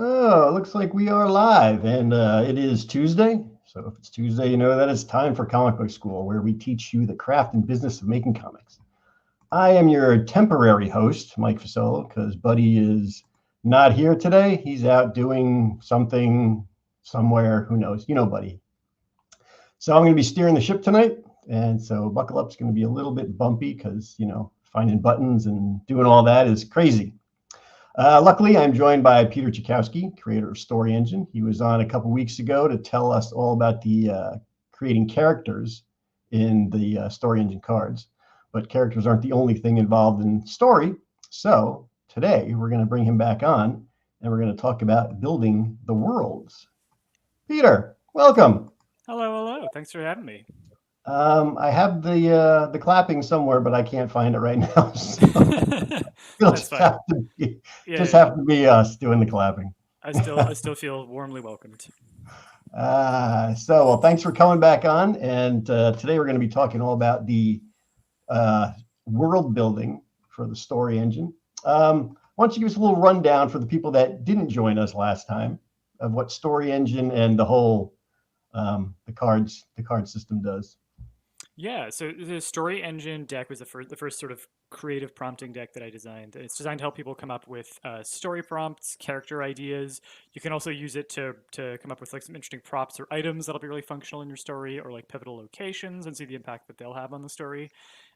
Oh, it looks like we are live, and it is Tuesday. So if it's Tuesday, you know that it's time for Comic Book School, where we teach you the craft and business of making comics. I am your temporary host, Mike Fasolo, because Buddy is not here today. He's out doing something somewhere. Who knows? You know, Buddy. So I'm going to be steering the ship tonight, and so buckle up. It's going to be a little bit bumpy because finding buttons and doing all that is crazy. Luckily, I'm joined by Peter Chiykowski, creator of Story Engine. He was on a couple weeks ago to tell us all about the creating characters in the Story Engine cards. But characters aren't the only thing involved in story. So today, we're going to bring him back on, and we're going to talk about building the worlds. Peter, welcome. Hello. Thanks for having me. I have the clapping somewhere, but I can't find it right now. So it'll just have to be us doing the clapping. I still feel warmly welcomed. Well, thanks for coming back on. And today we're going to be talking all about the world building for the Story Engine. Why don't you give us a little rundown for the people that didn't join us last time of what Story Engine and the whole the card system does. Yeah, so the Story Engine deck was the first sort of creative prompting deck that I designed. It's designed to help people come up with story prompts, character ideas. You can also use it to come up with like some interesting props or items that'll be really functional in your story, or like pivotal locations, and see the impact that they'll have on the story.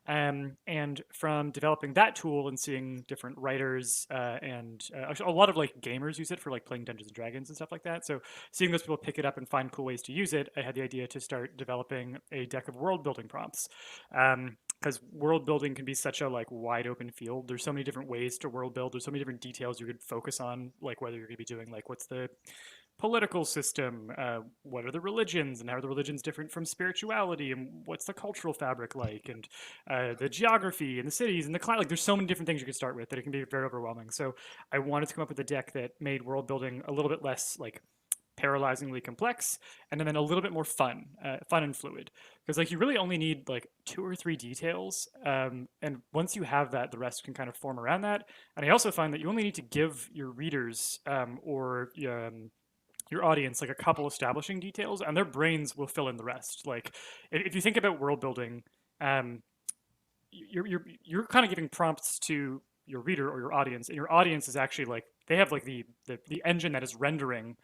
And from developing that tool and seeing different writers and a lot of like gamers use it for like playing Dungeons and Dragons and stuff like that. So seeing those people pick it up and find cool ways to use it, I had the idea to start developing a deck of world building prompts. Because world building can be such a like wide open field. There's so many different ways to world build. There's so many different details you could focus on, like whether you're going to be doing like what's the political system, what are the religions, and how are the religions different from spirituality, and what's the cultural fabric like, and the geography and the cities and the climate. Like there's so many different things you could start with that it can be very overwhelming. So I wanted to come up with a deck that made world building a little bit less like paralyzingly complex, and then a little bit more fun and fluid, because like you really only need like 2 or 3 details, and once you have that, the rest can kind of form around that. And I also find that you only need to give your readers or your audience like a couple establishing details, and their brains will fill in the rest. Like if you think about world building, you're kind of giving prompts to your reader or your audience, and your audience is actually like they have like the engine that is rendering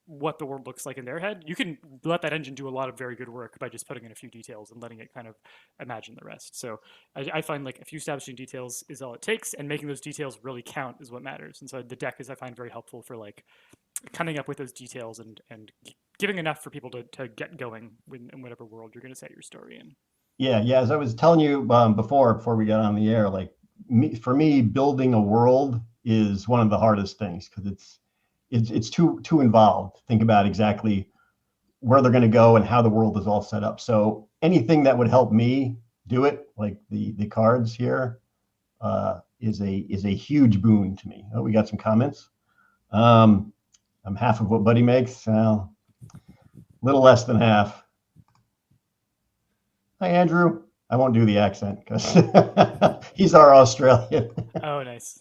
what the world looks like in their head. You can let that engine do a lot of very good work by just putting in a few details and letting it kind of imagine the rest. So I find like a few establishing details is all it takes, and making those details really count is what matters. And so the deck is, I find, very helpful for like coming up with those details and giving enough for people to get going in whatever world you're going to set your story in. Yeah. As I was telling you before we got on the air, like for me, building a world is one of the hardest things because it's too involved. Think about exactly where they're going to go and how the world is all set up. So anything that would help me do it, like the cards here, is a huge boon to me. Oh, we got some comments. I'm half of what Buddy makes. Well, little less than half. Hi, Andrew. I won't do the accent because he's our Australian. Oh, nice.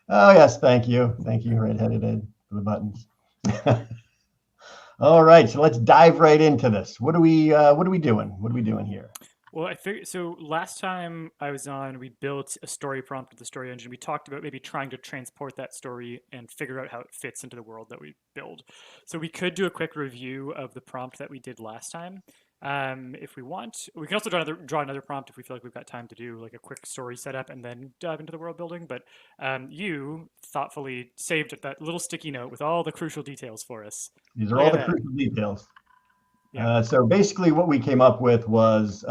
Oh, yes. Thank you. Redheaded Ed, for the buttons. All right. So let's dive right into this. What are we doing? What are we doing here? Well, I figured, so last time I was on, we built a story prompt with the Story Engine. We talked about maybe trying to transport that story and figure out how it fits into the world that we build. So we could do a quick review of the prompt that we did last time. If we want, we can also draw another prompt if we feel like we've got time to do like a quick story setup and then dive into the world building. But you thoughtfully saved that little sticky note with all the crucial details for us. These are all the crucial details. Yeah. So basically what we came up with was,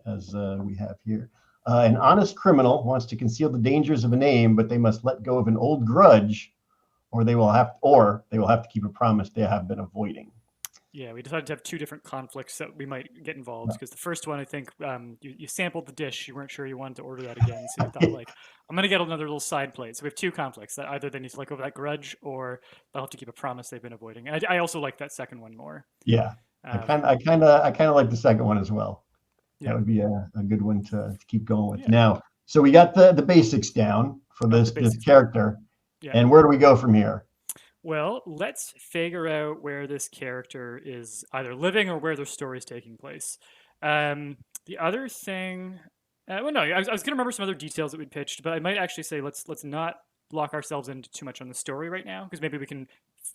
as we have here, an honest criminal wants to conceal the dangers of a name, but they must let go of an old grudge, or they will have to keep a promise they have been avoiding. Yeah, we decided to have 2 different conflicts that we might get involved, because the first one, I think, you sampled the dish, you weren't sure you wanted to order that again, so you thought like, I'm going to get another little side plate. So we have 2 conflicts, that either they need to let go of that grudge, or they'll have to keep a promise they've been avoiding. And I also like that second one more. Yeah, I kind of like the second one as well. Yeah. That would be a good one to keep going with. Yeah. Now, so we got the basics down for this character. Yeah. And where do we go from here? Well, let's figure out where this character is either living or where their story is taking place. The other thing, well, no, I was gonna remember some other details that we'd pitched, but I might actually say let's not lock ourselves into too much on the story right now, because maybe we can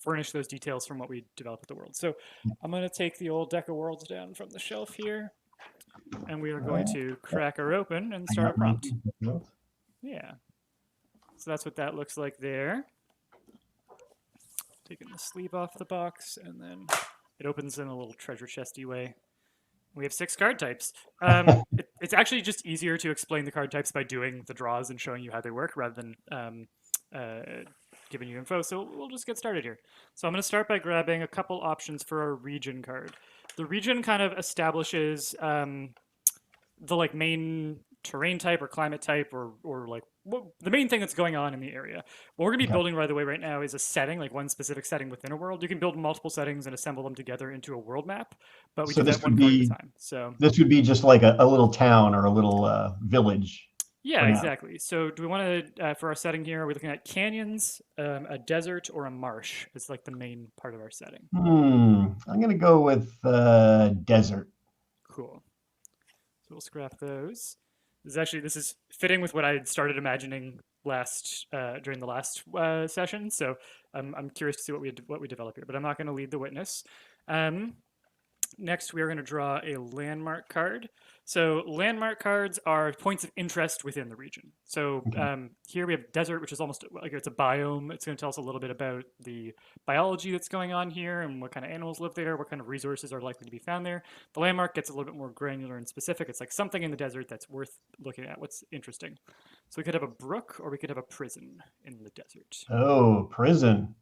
furnish those details from what we develop with the world. So I'm gonna take the old deck of worlds down from the shelf here, and we are All going right. to crack her open and I start a got my prompt. Yeah. So that's what that looks like there. Taking the sleeve off the box, and then it opens in a little treasure chesty way. We have 6 card types. It's actually just easier to explain the card types by doing the draws and showing you how they work rather than giving you info. So we'll just get started here. So I'm going to start by grabbing a couple options for our region card. The region kind of establishes the like main terrain type or climate type or like the main thing that's going on in the area. What we're going to be building, by the way, right now is a setting, like one specific setting within a world. You can build multiple settings and assemble them together into a world map, but we do that one card at a time. So this would be just like a little town or a little village. yeah, exactly. So do we want to, for our setting here, are we looking at canyons, a desert, or a marsh? It's like the main part of our setting. I'm going to go with desert. Cool. So we'll scrap those. This is fitting with what I had started imagining during the last session. So I'm curious to see what we develop here, but I'm not going to lead the witness. Next, we are going to draw a landmark card. So landmark cards are points of interest within the region. So here we have desert, which is almost like it's a biome. It's going to tell us a little bit about the biology that's going on here and what kind of animals live there, what kind of resources are likely to be found there. The landmark gets a little bit more granular and specific. It's like something in the desert that's worth looking at, what's interesting. So we could have a brook or we could have a prison in the desert. Oh, prison.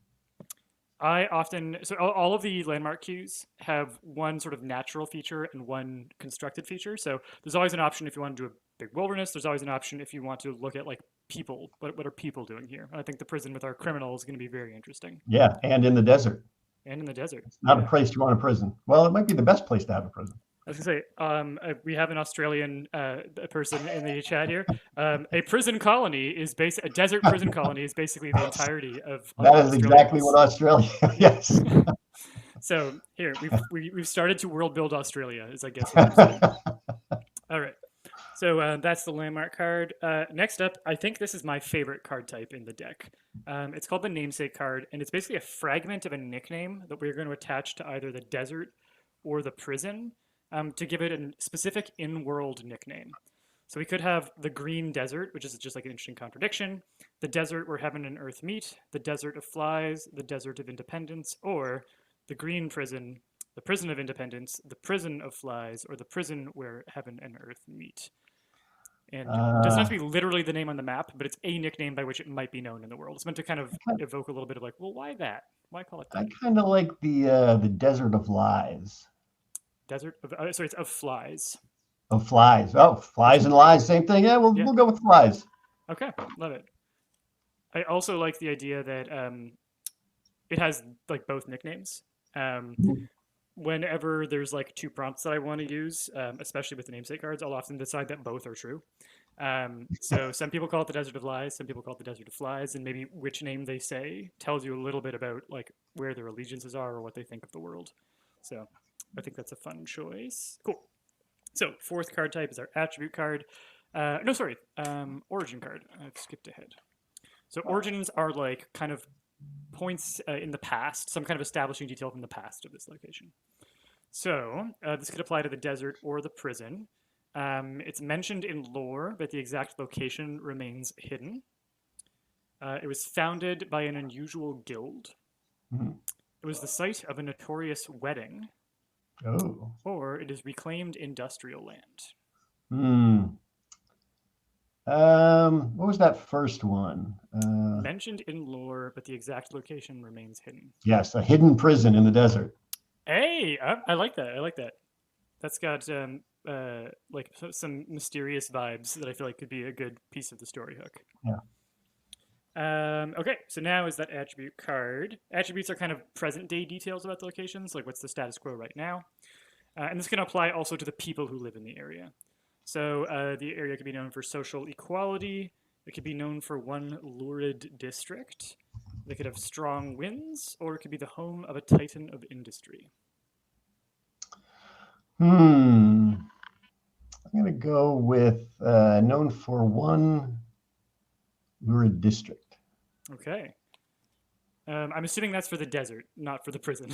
So all of the landmark cues have one sort of natural feature and one constructed feature. So there's always an option if you want to do a big wilderness. There's always an option if you want to look at like people. What are people doing here? And I think the prison with our criminals is going to be very interesting. Yeah, and in the desert. And in the desert. It's not a place you want a prison. Well, it might be the best place to have a prison. I was gonna say, we have an Australian person in the chat here. A prison colony is a desert prison colony is basically the entirety of. That is exactly what Australia. Yes. So here we've started to world build Australia, is I guess what I'm saying. All right. So that's the landmark card. Next up, I think this is my favorite card type in the deck. It's called the namesake card, and it's basically a fragment of a nickname that we're going to attach to either the desert or the prison. To give it a specific in-world nickname. So we could have the green desert, which is just like an interesting contradiction, the desert where heaven and earth meet, the desert of flies, the desert of independence, or the green prison, the prison of independence, the prison of flies, or the prison where heaven and earth meet. And it doesn't have to be literally the name on the map, but it's a nickname by which it might be known in the world. It's meant to kind of evoke a little bit of like, well, why that? Why call it that? I kind of like the desert of lies. Desert of, sorry, it's of flies. Of flies. Oh, flies and lies, same thing. Yeah, we'll go with flies. Okay, love it. I also like the idea that it has like both nicknames. Whenever there's like 2 prompts that I want to use, especially with the namesake cards, I'll often decide that both are true. So some people call it the desert of lies, some people call it the desert of flies, and maybe which name they say tells you a little bit about like where their allegiances are or what they think of the world. So I think that's a fun choice. Cool. So 4th card type is our attribute card. Origin card. I've skipped ahead. So origins are like kind of points in the past, some kind of establishing detail from the past of this location. So this could apply to the desert or the prison. It's mentioned in lore, but the exact location remains hidden. It was founded by an unusual guild. It was the site of a notorious wedding. Oh. Or it is reclaimed industrial land. What was that first one? Mentioned in lore, but the exact location remains hidden. Yes, a hidden prison in the desert. Hey, I like that. I like that. That's got like some mysterious vibes that I feel like could be a good piece of the story hook. Yeah. Okay, so now is that attribute card. Attributes are kind of present day details about the locations, like what's the status quo right now. And this can apply also to the people who live in the area. So the area could be known for social equality. It could be known for one lurid district. They could have strong winds, or it could be the home of a titan of industry. I'm going to go with known for one lurid district. Okay. I'm assuming that's for the desert, not for the prison.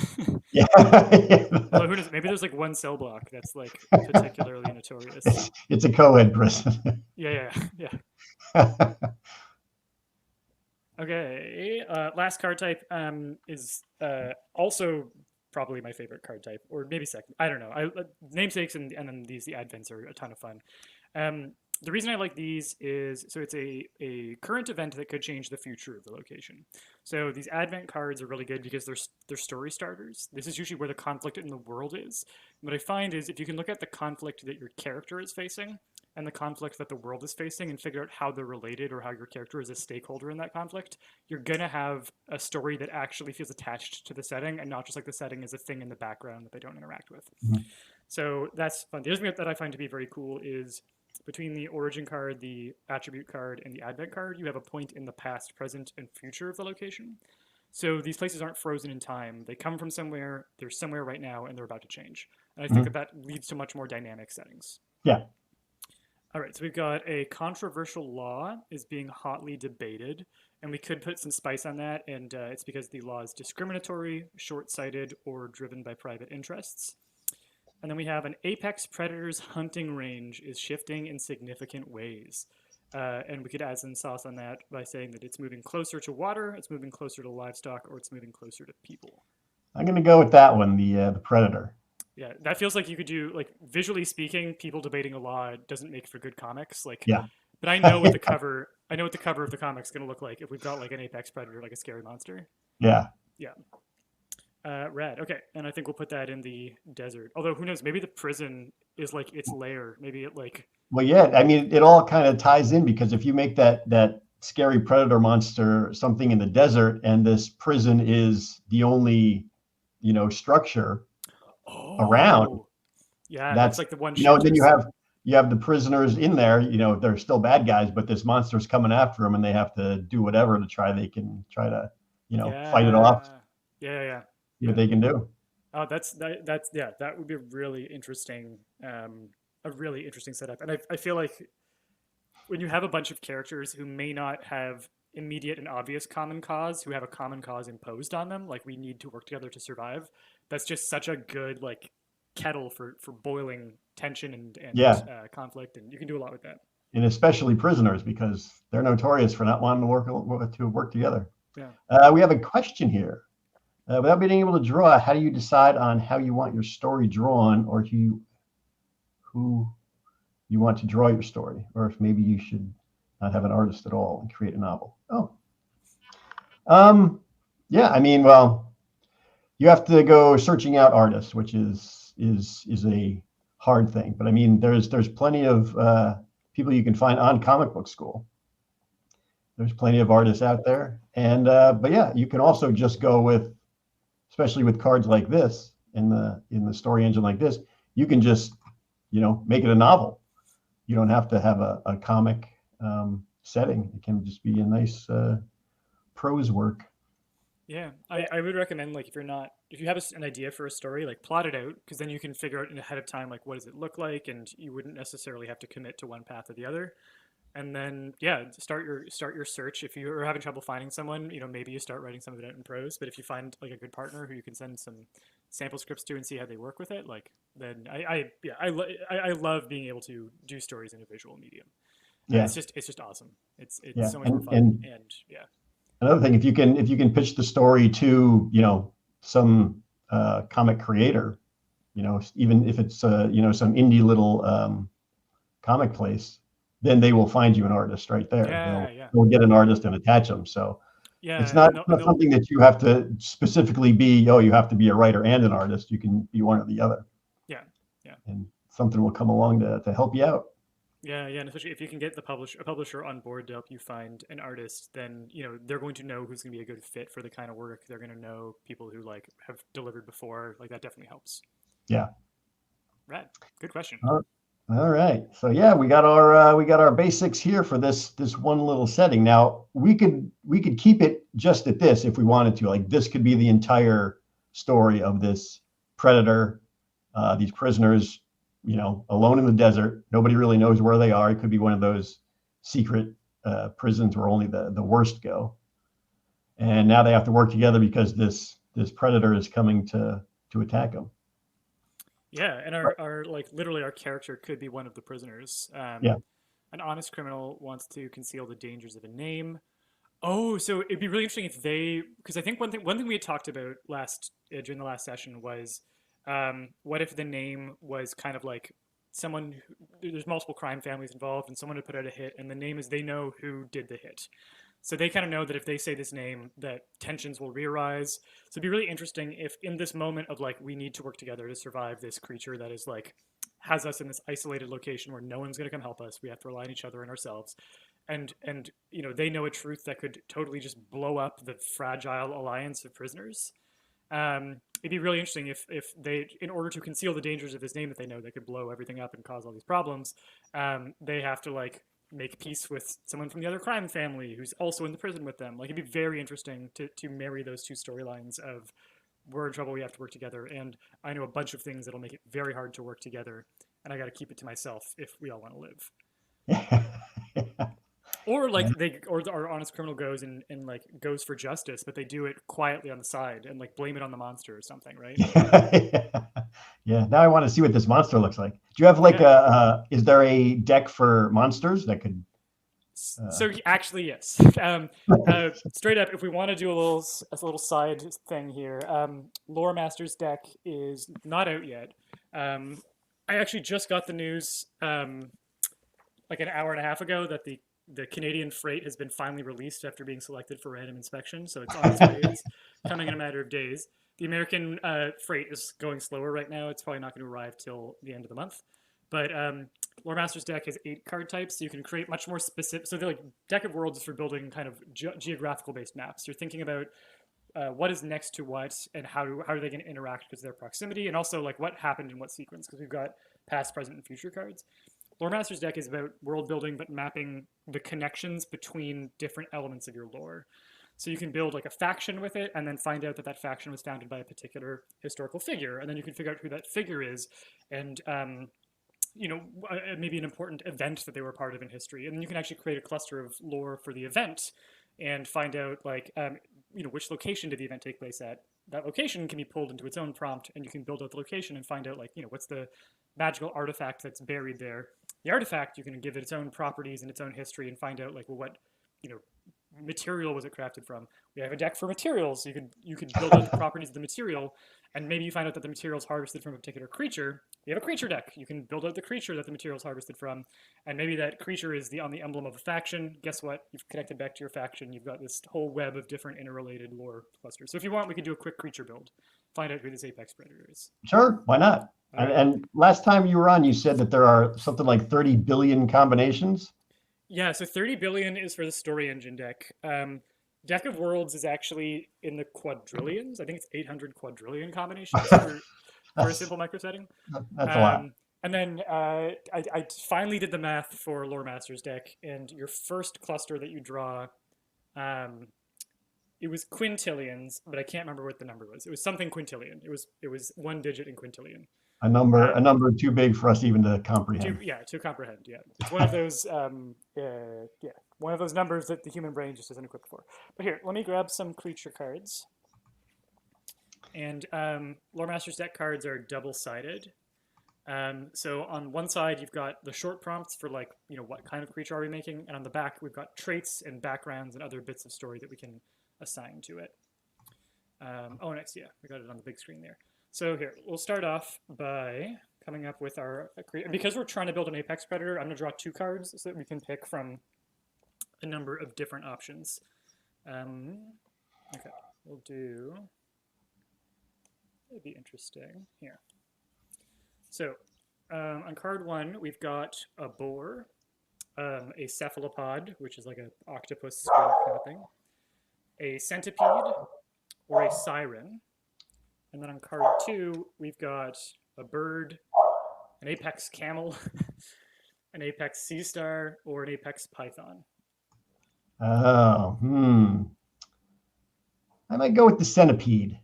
Yeah. Although who knows? Maybe there's like one cell block that's like particularly notorious. It's a co-ed prison. Yeah. Okay. Last card type is also probably my favorite card type, or maybe second. I don't know. Namesakes and then the advents are a ton of fun. The reason I like these is so it's a current event that could change the future of the location. So these advent cards are really good because they're story starters. This is usually where the conflict in the world is. What I find is if you can look at the conflict that your character is facing and the conflict that the world is facing and figure out how they're related or how your character is a stakeholder in that conflict, you're going to have a story that actually feels attached to the setting and not just like the setting is a thing in the background that they don't interact with. Mhm. So that's fun. The other thing that I find to be very cool is between the origin card, the attribute card, and the advent card, you have a point in the past, present, and future of the location. So these places aren't frozen in time. They come from somewhere, they're somewhere right now, and they're about to change. And I think that leads to much more dynamic settings. Yeah. All right, so we've got a controversial law is being hotly debated, and we could put some spice on that, and it's because the law is discriminatory, short-sighted, or driven by private interests. And then we have an apex predator's hunting range is shifting in significant ways. And we could add some sauce on that by saying that it's moving closer to water, it's moving closer to livestock, or it's moving closer to people. I'm going to go with that one, the predator. Yeah, that feels like you could do like visually speaking, people debating a law doesn't make for good comics. Like, Yeah. but I know what the cover of the comic's going to look like if we've got like an apex predator, like a scary monster. Yeah. Yeah. Rad. Okay, and I think we'll put that in the desert. Although who knows? Maybe the prison is like its lair. Maybe it like. Well, yeah. I mean, it all kind of ties in because if you make that scary predator monster something in the desert, and this prison is the only, structure around. Oh, yeah, that's That's like the one. then you have the prisoners in there. They're still bad guys, but this monster's coming after them, and they have to do whatever to try to fight it off. Yeah. See what they can do. Oh, that's yeah. That would be a really interesting setup. And I feel like when you have a bunch of characters who may not have immediate and obvious common cause, who have a common cause imposed on them, like we need to work together to survive. That's just such a good like kettle for boiling tension and conflict, and you can do a lot with that. And especially prisoners because they're notorious for not wanting to work together. Yeah. We have a question here. Without being able to draw, how do you decide on how you want your story drawn, or who you want to draw your story, or if maybe you should not have an artist at all and create a novel? Yeah. I mean, well, you have to go searching out artists, which is a hard thing. But I mean, there's plenty of people you can find on Comic Book School. There's plenty of artists out there, and but yeah, you can also just go with, especially with cards like this in the story engine like this, you can just make it a novel. You don't have to have a comic setting. It can just be a nice prose work. Yeah, I would recommend like if you have an idea for a story, like plot it out because then you can figure out ahead of time like what does it look like, and you wouldn't necessarily have to commit to one path or the other. And then start your search. If you're having trouble finding someone, maybe you start writing some of it out in prose. But if you find like a good partner who you can send some sample scripts to and see how they work with it, like then I love being able to do stories in a visual medium. Yeah, it's just awesome. It's yeah. so much more fun and yeah. Another thing, if you can pitch the story to some comic creator, even if it's some indie little comic place, then they will find you an artist right there. They'll get an artist and attach them. So it's not something that you have to specifically be. You have to be a writer and an artist. You can be one or the other. Yeah. And something will come along to help you out. Yeah, and especially if you can get a publisher on board to help you find an artist, then they're going to know who's going to be a good fit for the kind of work. They're going to know people who like have delivered before. Like that definitely helps. Yeah. Rad. Good question. All right. So yeah, we got our basics here for this one little setting. Now we could keep it just at this if we wanted to. Like this could be the entire story of this predator, these prisoners, alone in the desert. Nobody really knows where they are. It could be one of those secret prisons where only the worst go. And now they have to work together because this predator is coming to attack them. Yeah, and our like literally our character could be one of the prisoners. Yeah. An honest criminal wants to conceal the dangers of a name. Oh, so it'd be really interesting if they, because I think one thing we had talked about last during the last session was, what if the name was kind of like someone there's multiple crime families involved, and someone had put out a hit, and the name is they know who did the hit, so they kind of know that if they say this name, that tensions will re-arise. So it'd be really interesting if in this moment of like we need to work together to survive this creature that is like has us in this isolated location where no one's going to come help us. We have to rely on each other and ourselves. And they know a truth that could totally just blow up the fragile alliance of prisoners. It'd be really interesting if they, in order to conceal the dangers of this name that they know that could blow everything up and cause all these problems, they have to like make peace with someone from the other crime family who's also in the prison with them. Like it'd be very interesting to marry those two storylines of we're in trouble, we have to work together, and I know a bunch of things that'll make it very hard to work together, and I got to keep it to myself if we all want to live. Or like our honest criminal goes and like goes for justice, but they do it quietly on the side and like blame it on the monster or something, right? Yeah. Now I want to see what this monster looks like. Do you have like Yeah. is there a deck for monsters that could? So actually, yes. Straight up, if we want to do a little side thing here, Lore Masters deck is not out yet. I actually just got the news like an hour and a half ago that the Canadian freight has been finally released after being selected for random inspection, so it's on its way. It's coming in a matter of days. The American freight is going slower right now. It's probably not going to arrive till the end of the month. But Lore Master's deck has 8 card types, so you can create much more specific. So the like deck of worlds is for building kind of geographical based maps. You're thinking about what is next to what and how are they going to interact because of their proximity, and also like what happened in what sequence, because we've got past, present, and future cards. Lore Master's deck is about world building, but mapping the connections between different elements of your lore. So you can build like a faction with it, and then find out that that faction was founded by a particular historical figure, and then you can figure out who that figure is, and maybe an important event that they were part of in history, and then you can actually create a cluster of lore for the event, and find out like which location did the event take place at. That location can be pulled into its own prompt, and you can build out the location and find out like what's the magical artifact that's buried there. The artifact, you can give it its own properties and its own history, and find out like, well, what material was it crafted from. We have a deck for materials, so you could build out the properties of the material, and maybe you find out that the material is harvested from a particular creature. You have a creature deck. You can build out the creature that the material is harvested from, and maybe that creature is on the emblem of a faction. Guess what? You've connected back to your faction. You've got this whole web of different interrelated lore clusters. So if you want, we could do a quick creature build. Find out who this apex predator is. Sure, why not? All right. And last time you were on, you said that there are something like 30 billion combinations. Yeah, so 30 billion is for the story engine deck. Deck of Worlds is actually in the quadrillions. I think it's 800 quadrillion combinations for a simple micro setting. That's a lot. And then I finally did the math for Lore Master's deck, and your first cluster that you draw, it was quintillions, but I can't remember what the number was. It was something quintillion. It was one digit in quintillion. A number too big for us even to comprehend. To comprehend. Yeah, it's one of those. One of those numbers that the human brain just isn't equipped for. But here, let me grab some creature cards. And Lore Master's deck cards are double-sided. So on one side, you've got the short prompts for like, what kind of creature are we making? And on the back, we've got traits and backgrounds and other bits of story that we can assign to it. Next, yeah, we got it on the big screen there. So here, we'll start off by coming up with our creature. Because we're trying to build an apex predator, I'm going to draw 2 cards so that we can pick from a number of different options. Okay, we'll do... It'd be interesting here. So on card 1, we've got a boar, a cephalopod, which is like an octopus squid kind of thing, a centipede, or a siren. And then on card 2, we've got a bird, an apex camel, an apex sea star, or an apex python? Oh, I might go with the centipede.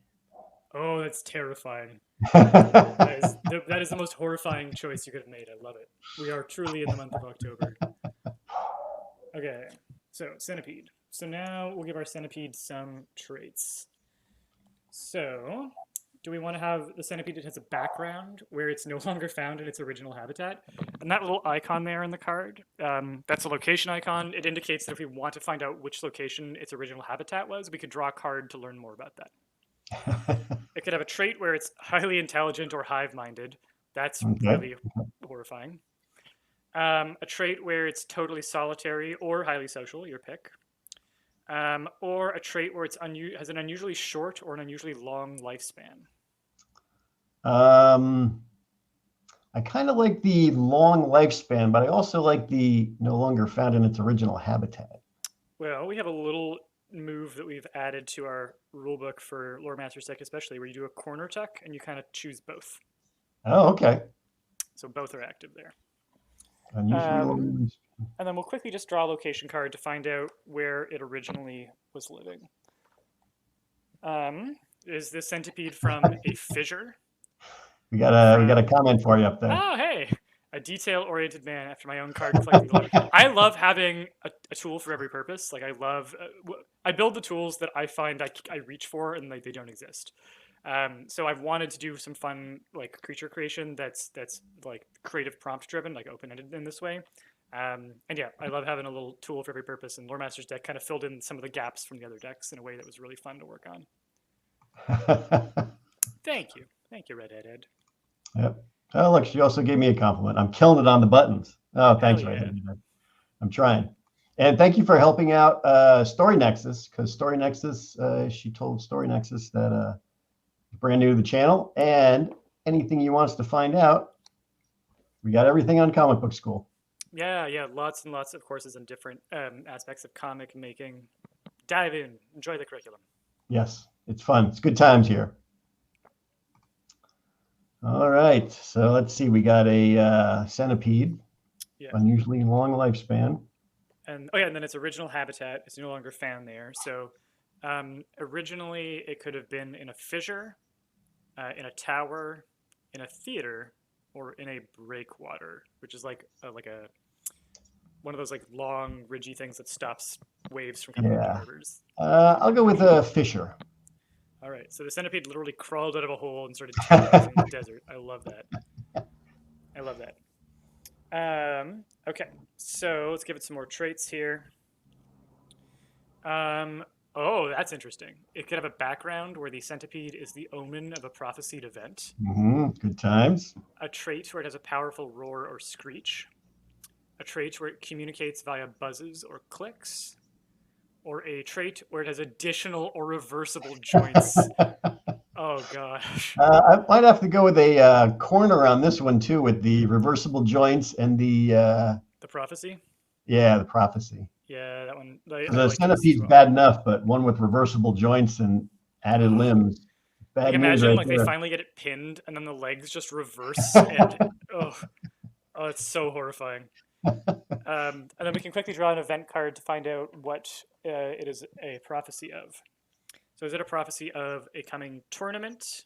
Oh, that's terrifying. That is the most horrifying choice you could have made. I love it. We are truly in the month of October. Okay, so centipede. So now we'll give our centipede some traits. So, do we want to have the centipede that has a background where it's no longer found in its original habitat? And that little icon there in the card, that's a location icon. It indicates that if we want to find out which location its original habitat was, we could draw a card to learn more about that. It could have a trait where it's highly intelligent or hive-minded. That's really horrifying. A trait where it's totally solitary or highly social, your pick. Or a trait where it's has an unusually short or an unusually long lifespan. I kind of like the long lifespan, but I also like the no longer found in its original habitat. Well, we have a little move that we've added to our rulebook for Lore Master's deck, especially where you do a corner tuck and you kind of choose both. Oh, okay. So both are active there. Unusually and then we'll quickly just draw a location card to find out where it originally was living. Is this centipede from a fissure? We got a comment for you up there. Oh, hey, a detail-oriented man after my own card collecting glory. I love having a tool for every purpose. Like I build the tools that I find I reach for and they don't exist. So I've wanted to do some fun like creature creation that's like creative prompt driven, like open-ended in this way. And yeah, I love having a little tool for every purpose. And Lore Master's deck kind of filled in some of the gaps from the other decks in a way that was really fun to work on. Thank you, Redhead Ed. Yep. Oh, look, she also gave me a compliment. I'm killing it on the buttons. Oh, thanks, yeah. Redhead. I'm trying. And thank you for helping out Story Nexus, because Story Nexus, she told Story Nexus that brand new to the channel, and anything you want us to find out, we got everything on Comic Book School. Yeah, lots and lots of courses in different aspects of comic making. Dive in, enjoy the curriculum. Yes, it's fun. It's good times here. All right, so let's see. We got a centipede, unusually long lifespan. And and then its original habitat is no longer found there. So originally it could have been in a fissure, in a tower, in a theater, or in a breakwater, which is like one of those like long ridgy things that stops waves from coming into rivers. I'll go with a fissure. All right, so the centipede literally crawled out of a hole and started tearing in the desert. I love that. Okay, so let's give it some more traits here. Oh, that's interesting. It could have a background where the centipede is the omen of a prophesied event. Good times. A trait where it has a powerful roar or screech. A trait where it communicates via buzzes or clicks. Or a trait where it has additional or reversible joints. Oh, gosh. I might have to go with a corner on this one, too, with the reversible joints and the prophecy? Yeah, the prophecy. Yeah, that one. The centipede's bad enough, but one with reversible joints and added limbs. Bad news imagine right they finally get it pinned and then the legs just reverse. And it's so horrifying. And then we can quickly draw an event card to find out what it is a prophecy of. So is it a prophecy of a coming tournament,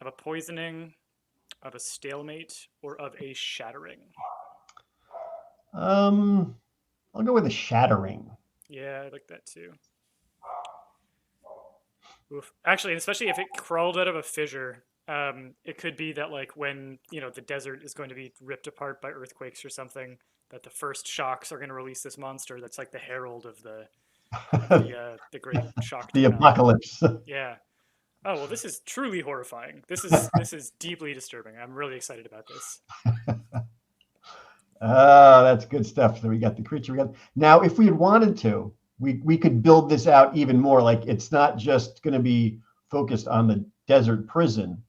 of a poisoning, of a stalemate, or of a shattering? I'll go with a shattering. Yeah, I like that too. Oof. Actually, especially if it crawled out of a fissure, it could be that like when the desert is going to be ripped apart by earthquakes or something, that the first shocks are going to release this monster that's like the herald of the great shock. The apocalypse. Yeah. Oh well, this is truly horrifying. This is deeply disturbing. I'm really excited about this. That's good stuff. So we got the creature. Now, if we had wanted to, we could build this out even more. Like it's not just going to be focused on the desert prison.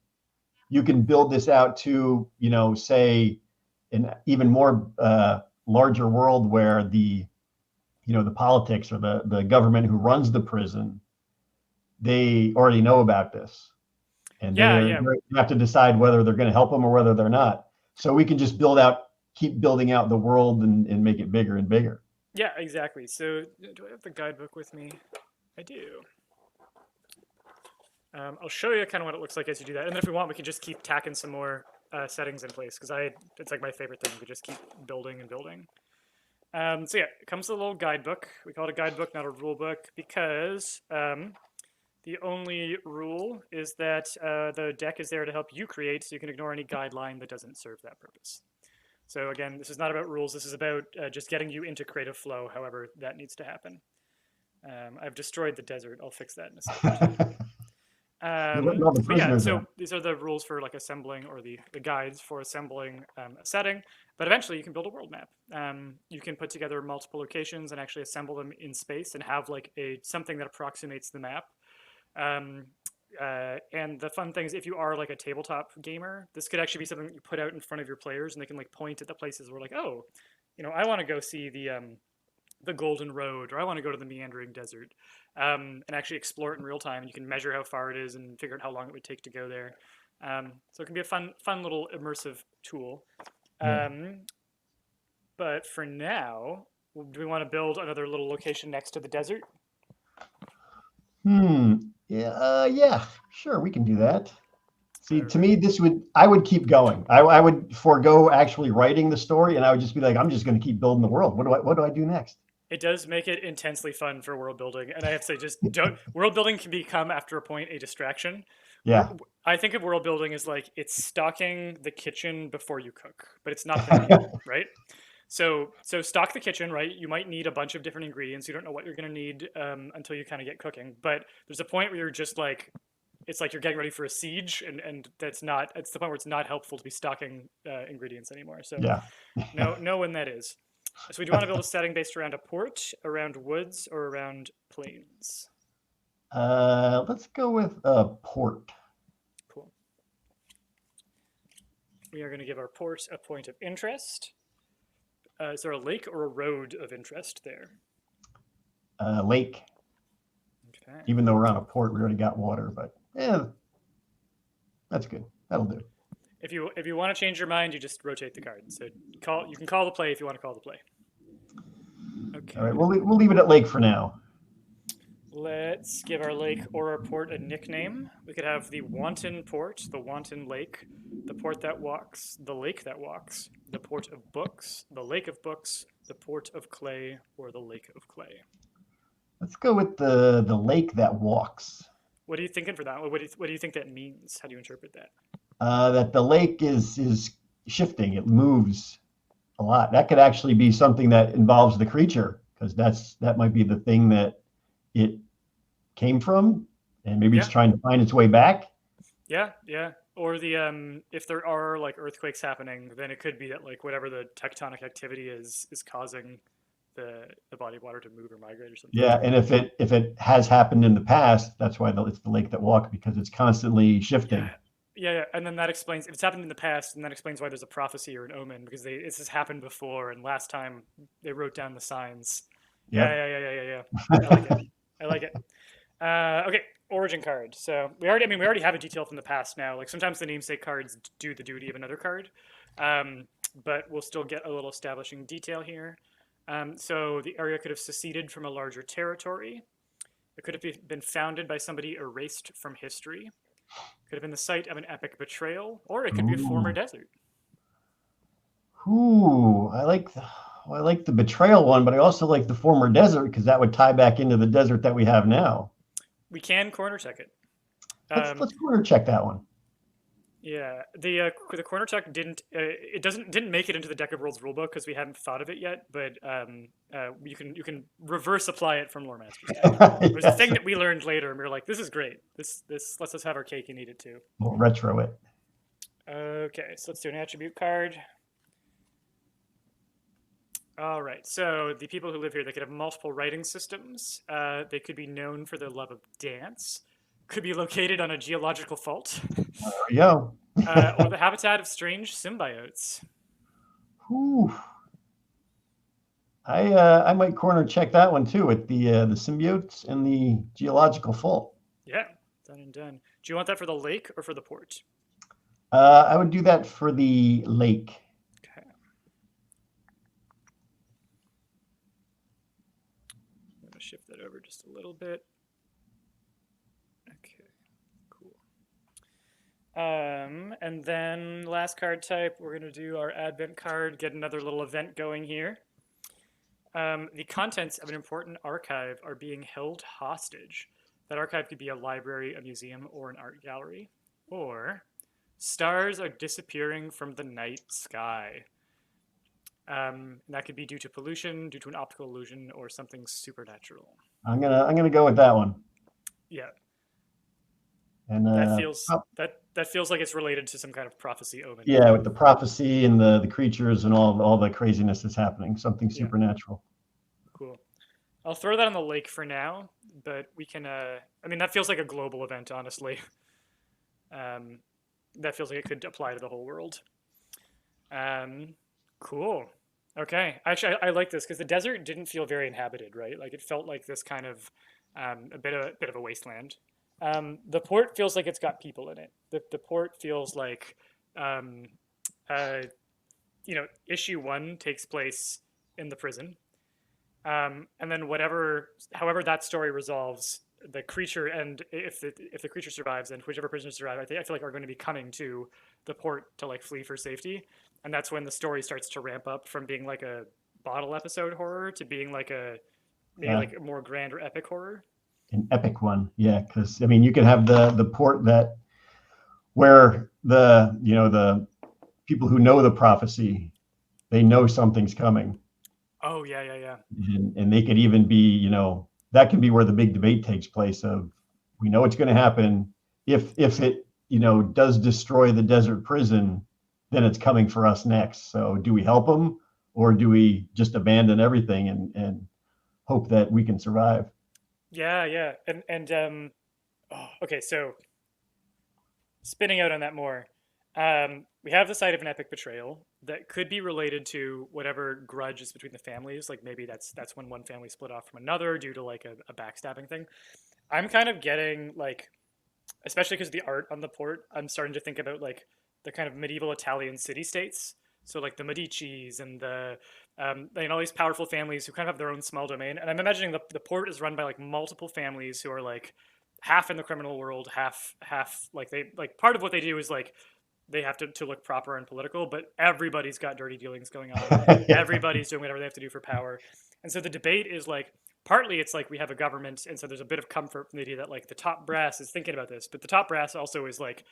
You can build this out to, say, an even more larger world where the politics or the government who runs the prison, they already know about this, and they have to decide whether they're going to help them or whether they're not. So we can just keep building out the world and make it bigger and bigger. Yeah, exactly. So do I have the guidebook with me? I do. I'll show you kind of what it looks like as you do that. And then if we want, we can just keep tacking some more settings in place because it's like my favorite thing. We just keep building and building. So yeah, it comes with a little guidebook. We call it a guidebook, not a rule book, because the only rule is that the deck is there to help you create, so you can ignore any guideline that doesn't serve that purpose. So again, this is not about rules. This is about just getting you into creative flow, however that needs to happen. I've destroyed the desert. I'll fix that in a second. But yeah, so these are the rules for like assembling, or the guides for assembling a setting. But eventually you can build a world map. You can put together multiple locations and actually assemble them in space and have like something that approximates the map. And the fun thing is, if you are like a tabletop gamer, this could actually be something you put out in front of your players, and they can like point at the places where like, oh, I want to go see the Golden Road, or I want to go to the Meandering Desert, and actually explore it in real time. And you can measure how far it is and figure out how long it would take to go there. So it can be a fun little immersive tool. But for now, do we want to build another little location next to the desert? Yeah, sure, we can do that. See, to me, I would keep going. I would forego actually writing the story, and I would just be like, I'm just going to keep building the world. What do I do next? It does make it intensely fun for world building, and I have to say, just world building can become, after a point, a distraction. Yeah. I think of world building as like it's stocking the kitchen before you cook, but it's not that, right? So stock the kitchen, right? You might need a bunch of different ingredients. You don't know what you're going to need until you kind of get cooking. But there's a point where you're just like, it's like you're getting ready for a siege, and it's the point where it's not helpful to be stocking ingredients anymore. So yeah. know when that is. So we do want to build a setting based around a port, around woods, or around plains. Let's go with a port. Cool. We are going to give our port a point of interest. Is there a lake or a road of interest there? Lake. Okay. Even though we're on a port, we already got water, but yeah, that's good. That'll do. If you want to change your mind, you just rotate the card. So you can call the play if you want to call the play. Okay. All right, we'll leave it at lake for now. Let's give our lake or our port a nickname. We could have the Wanton Port, the Wanton Lake, the Port That Walks, the Lake That Walks, the Port of Books, the Lake of Books, the Port of Clay, or the Lake of Clay. Let's go with the Lake That Walks. What are you thinking for that? What do you think that means? How do you interpret that? That the lake is shifting. It moves a lot. That could actually be something that involves the creature, because that might be the thing that it came from, and maybe it's trying to find its way back. Yeah. Or if there are like earthquakes happening, then it could be that like whatever the tectonic activity is causing the body of water to move or migrate or something. Yeah, and if it has happened in the past, that's why it's the lake that walks, because it's constantly shifting. Yeah, and then that explains if it's happened in the past, and that explains why there's a prophecy or an omen, because this has happened before, and last time they wrote down the signs. Yeah. I like it. Okay, origin card. So we already have a detail from the past now. Like sometimes the namesake cards do the duty of another card, but we'll still get a little establishing detail here. So the area could have seceded from a larger territory. It could have been founded by somebody erased from history. Could have been the site of an epic betrayal, or it could be a former desert. Ooh, I like the betrayal one, but I also like the former desert, because that would tie back into the desert that we have now. We can corner check it. Let's corner check that one. Yeah, the corner check didn't make it into the Deck of Worlds rulebook because we hadn't thought of it yet. But you can reverse apply it from Lore Masters. It was a thing that we learned later, and we were like, "This is great. This lets us have our cake and eat it too." We'll retro it. Okay, so let's do an attribute card. All right, so the people who live here, they could have multiple writing systems. They could be known for their love of dance. Could be located on a geological fault. There we go. Or the habitat of strange symbiotes. Ooh. I might corner check that one too, with the symbiotes and the geological fault. Yeah, done and done. Do you want that for the lake or for the port? I would do that for the lake. Okay. I'm going to shift that over just a little bit. Okay, cool. And then last card type, we're going to do our advent card, get another little event going here. The contents of an important archive are being held hostage. That archive could be a library, a museum, or an art gallery. Or stars are disappearing from the night sky. That could be due to pollution, due to an optical illusion, or something supernatural. I'm gonna go with that one. Yeah. And that feels like it's related to some kind of prophecy omen. Yeah, with the prophecy and the creatures and all the craziness that's happening, something supernatural. Cool. I'll throw that on the lake for now, but we can. I mean, that feels like a global event, honestly. That feels like it could apply to the whole world. Cool. Okay. Actually, I like this because the desert didn't feel very inhabited, right? Like it felt like this kind of a bit of a wasteland. The port feels like it's got people in it. The port feels like, issue 1 takes place in the prison, and then however that story resolves, the creature, and if the creature survives, and whichever prisoners survive, I feel like are going to be coming to the port to like flee for safety, and that's when the story starts to ramp up from being like a bottle episode horror to being like like a more grand or epic horror. An epic one, yeah, because I mean you can have the port where the people who know the prophecy, they know something's coming. Oh yeah. And they could even be, that can be where the big debate takes place of, we know it's going to happen. If it, does destroy the desert prison, then it's coming for us next. So do we help them, or do we just abandon everything and hope that we can survive? Yeah. And okay, so spinning out on that more, we have the side of an epic betrayal that could be related to whatever grudge is between the families. Like maybe that's when one family split off from another due to like a backstabbing thing. I'm kind of getting like, especially because of the art on the port, I'm starting to think about like the kind of medieval Italian city states. So like the Medicis and all these powerful families who kind of have their own small domain. And I'm imagining the port is run by like multiple families who are like half in the criminal world, half like they like part of what they do is like they have to look proper and political, but everybody's got dirty dealings going on. Everybody's doing whatever they have to do for power. And so the debate is like, partly it's like we have a government, and so there's a bit of comfort from the idea that like the top brass is thinking about this, but the top brass also is like,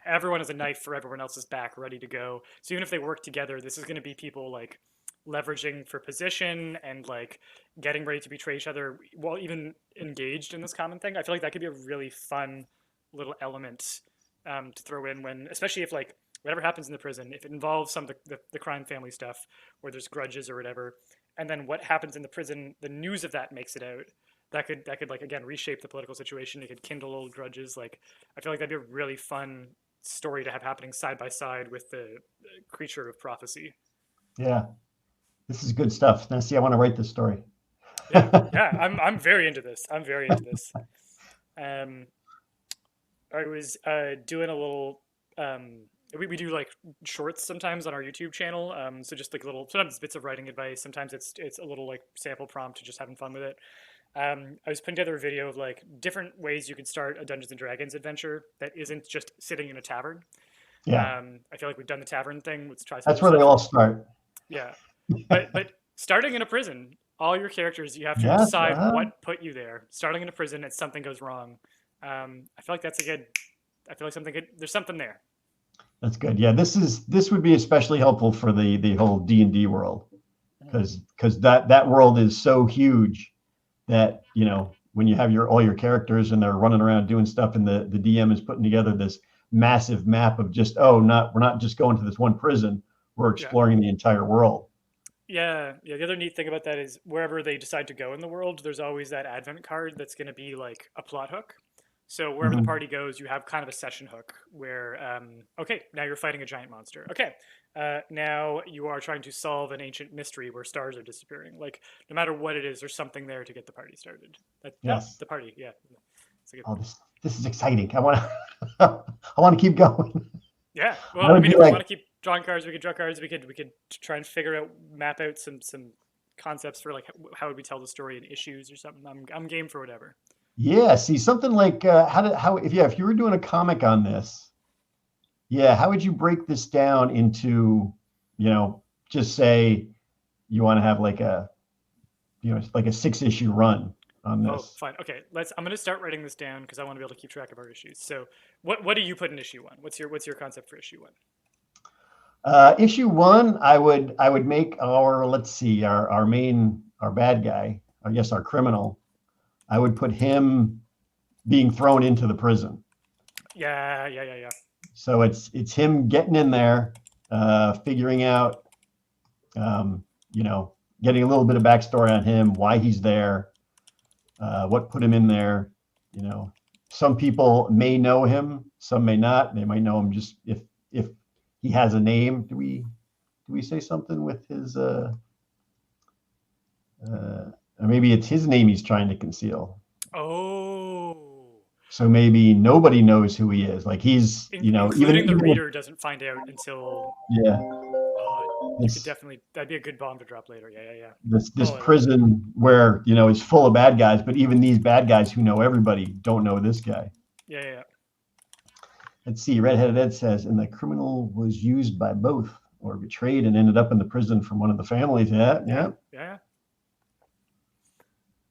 everyone has a knife for everyone else's back ready to go. So even if they work together, this is going to be people like leveraging for position and like getting ready to betray each other while even engaged in this common thing. I feel like that could be a really fun little element to throw in when, especially if like whatever happens in the prison, if it involves some of the crime family stuff where there's grudges or whatever, and then what happens in the prison, the news of that makes it out. That could like again reshape the political situation. It could kindle old grudges. Like I feel like that'd be a really fun story to have happening side by side with the creature of prophecy. Yeah, this is good stuff. Now, see, I want to write this story. Yeah, I'm very into this. I was doing a little. We do like shorts sometimes on our YouTube channel. So just like sometimes bits of writing advice. Sometimes it's a little like sample prompt to just having fun with it. I was putting together a video of like different ways you could start a Dungeons and Dragons adventure that isn't just sitting in a tavern. Yeah. I feel like we've done the tavern thing. Let's try. That's where they all start. Yeah, but starting in a prison, all your characters, you have to decide what put you there. Starting in a prison, and something goes wrong. I feel like that's a good. I feel like something good. There's something there. That's good. Yeah, this would be especially helpful for the whole D&D world, because that world is so huge that when you have all your characters and they're running around doing stuff, and the DM is putting together this massive map of just we're not just going to this one prison, we're exploring the entire world. Yeah. The other neat thing about that is wherever they decide to go in the world, there's always that advent card that's going to be like a plot hook. So wherever the party goes, you have kind of a session hook where, okay, now you're fighting a giant monster. Okay, now you are trying to solve an ancient mystery where stars are disappearing. Like no matter what it is, there's something there to get the party started. The party. Yeah. This is exciting. I want to keep going. Yeah. I Well, I would mean, be if we like, want to keep drawing cards, we could draw cards. We could try and figure out, map out some concepts for like how would we tell the story in issues or something. I'm game for whatever. yeah, see something like how if you were doing a comic on this, yeah, how would you break this down into, just say you want to have like like a 6 issue run on Oh, this. fine. Okay, let's. I'm gonna start writing this down because I want to be able to keep track of our issues. So, what do you put in issue one? What's your concept for issue one? Issue one, I would make our, let's see, our bad guy, I guess our criminal. I would put him being thrown into the prison. Yeah, yeah, yeah, yeah. So it's him getting in there, figuring out, um, you know, getting a little bit of backstory on him, why he's there, what put him in there. You know, some people may know him, some may not. They might know him just if he has a name. Do we say something with his or maybe it's his name he's trying to conceal. Oh, So maybe nobody knows who he is. Like he's, even including the even if, reader doesn't find out until. yeah, Oh, you could this definitely. That'd be a good bomb to drop later. Yeah, yeah, yeah. this Oh, I like that. prison where is full of bad guys, but even these bad guys who know everybody don't know this guy. Yeah, yeah, yeah. Let's see. Redheaded Ed says, and the criminal was used by both or betrayed and ended up in the prison from one of the families. Yeah, Yeah, yeah, yeah.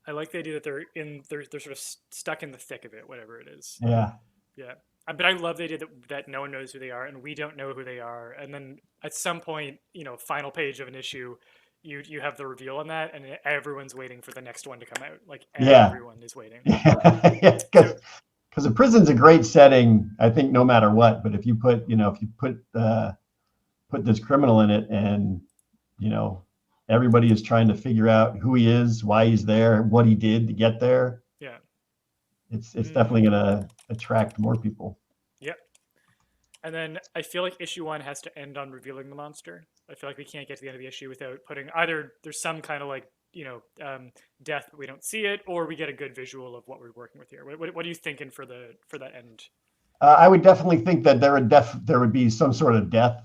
I like the idea that they're sort of stuck in the thick of it, whatever it is. yeah, Yeah. But I love the idea that no one knows who they are and we don't know who they are. And then at some point, final page of an issue, you have the reveal on that, and everyone's waiting for the next one to come out. Like yeah. everyone is waiting. Yeah, So because a prison's a great setting, I think, no matter what. But if you put this criminal in it, and you know everybody is trying to figure out who he is, why he's there, what he did to get there, yeah. it's definitely going to attract more people. Yep. And then I feel like issue one has to end on revealing the monster. I feel like we can't get to the end of the issue without putting either there's some kind of like death, but we don't see it, or we get a good visual of what we're working with here. What are you thinking for that end? I would definitely think that there would be some sort of death.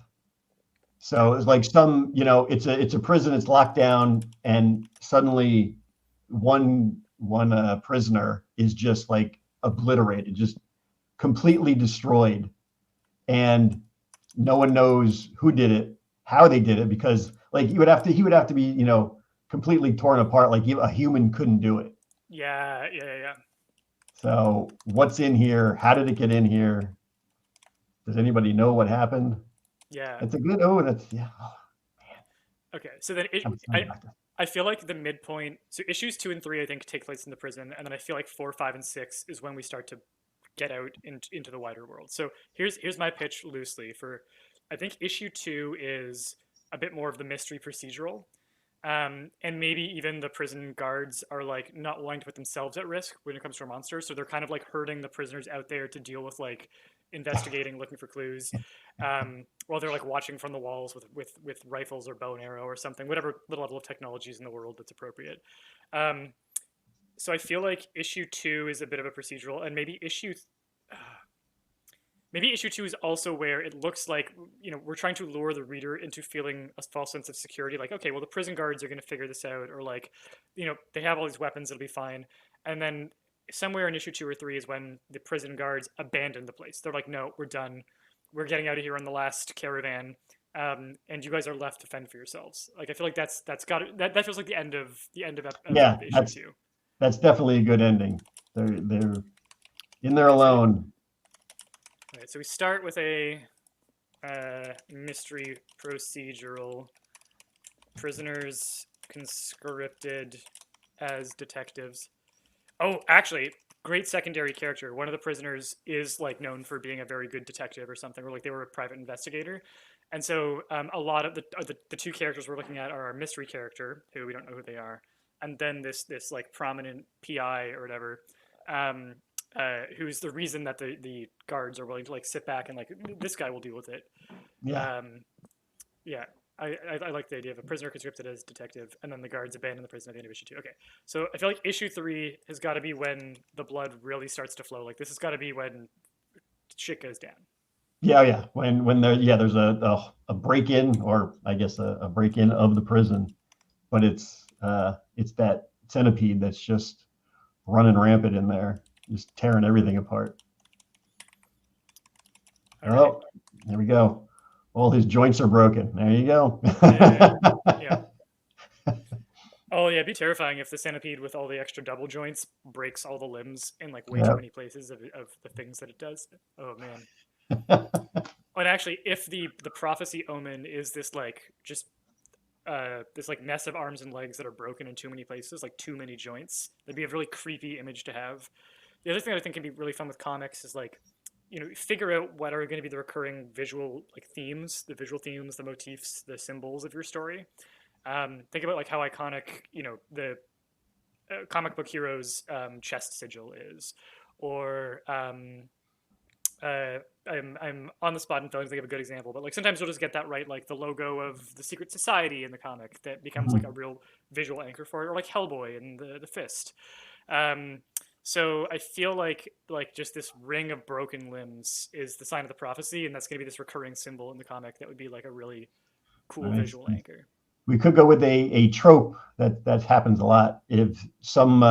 So it's like it's a prison, it's locked down, and suddenly one prisoner is just like obliterated, just completely destroyed, and no one knows who did it, how they did it, because like he would have to be completely torn apart, like a human couldn't do it. Yeah, yeah, yeah, yeah. So what's in here? How did it get in here? Does anybody know what happened? Yeah. It's a good. Oh, that's yeah. Oh, Okay, so then I feel like the midpoint. So issues 2 and 3 I think take place in the prison, and then I feel like 4, 5, and 6 is when we start to get out into the wider world. So here's my pitch loosely for. I think issue 2 is a bit more of the mystery procedural. And maybe even the prison guards are like not wanting to put themselves at risk when it comes to a monster, so they're kind of like herding the prisoners out there to deal with like investigating, looking for clues, while they're like watching from the walls with rifles or bow and arrow or something, whatever the level of technology is in the world that's appropriate. Um, so I feel like issue 2 is a bit of a procedural, and maybe issue 2 is also where it looks like we're trying to lure the reader into feeling a false sense of security, like, okay, well, the prison guards are going to figure this out, or like they have all these weapons, it'll be fine. And then somewhere in issue 2 or 3 is when the prison guards abandon the place. They're like, no, we're done, we're getting out of here on the last caravan, and you guys are left to fend for yourselves. Like I feel like that's got that feels like the end of Yeah, issue 2. that's definitely a good ending. They're in there alone. All right, so we start with a mystery procedural. Prisoners conscripted as detectives. Oh, actually, great secondary character. One of the prisoners is like known for being a very good detective or something, or like they were a private investigator. And so a lot of the two characters we're looking at are our mystery character, who we don't know who they are, and then this like prominent PI or whatever, who's the reason that the guards are willing to like sit back and like this guy will deal with it. Yeah. Yeah. I like the idea of a prisoner conscripted as detective, and then the guards abandon the prison at the end of issue 2. Okay, so I feel like issue 3 has got to be when the blood really starts to flow. Like this has got to be when shit goes down. Yeah. When there's a break-in, or I guess a break-in of the prison, but it's that centipede that's just running rampant in there, just tearing everything apart. All right. Oh, there we go. All his joints are broken. There you go. Yeah. Yeah. Oh yeah, it'd be terrifying if the centipede with all the extra double joints breaks all the limbs in like way too Yeah. many places of the things that it does. Oh man. And actually, if the prophecy omen is this like just this like mess of arms and legs that are broken in too many places, like too many joints, that'd be a really creepy image to have. The other thing that I think can be really fun with comics is like, figure out what are going to be the recurring visual like themes, the visual themes, the motifs, the symbols of your story. Think about like how iconic the comic book hero's chest sigil is, or I'm on the spot and failing to think of a good example, but like sometimes you'll just get that right, like the logo of the secret society in the comic that becomes like a real visual anchor for it, or like Hellboy and the fist. Um, so I feel like just this ring of broken limbs is the sign of the prophecy, and that's going to be this recurring symbol in the comic that would be like a really cool Nice. visual anchor. We could go with a trope that happens a lot. If some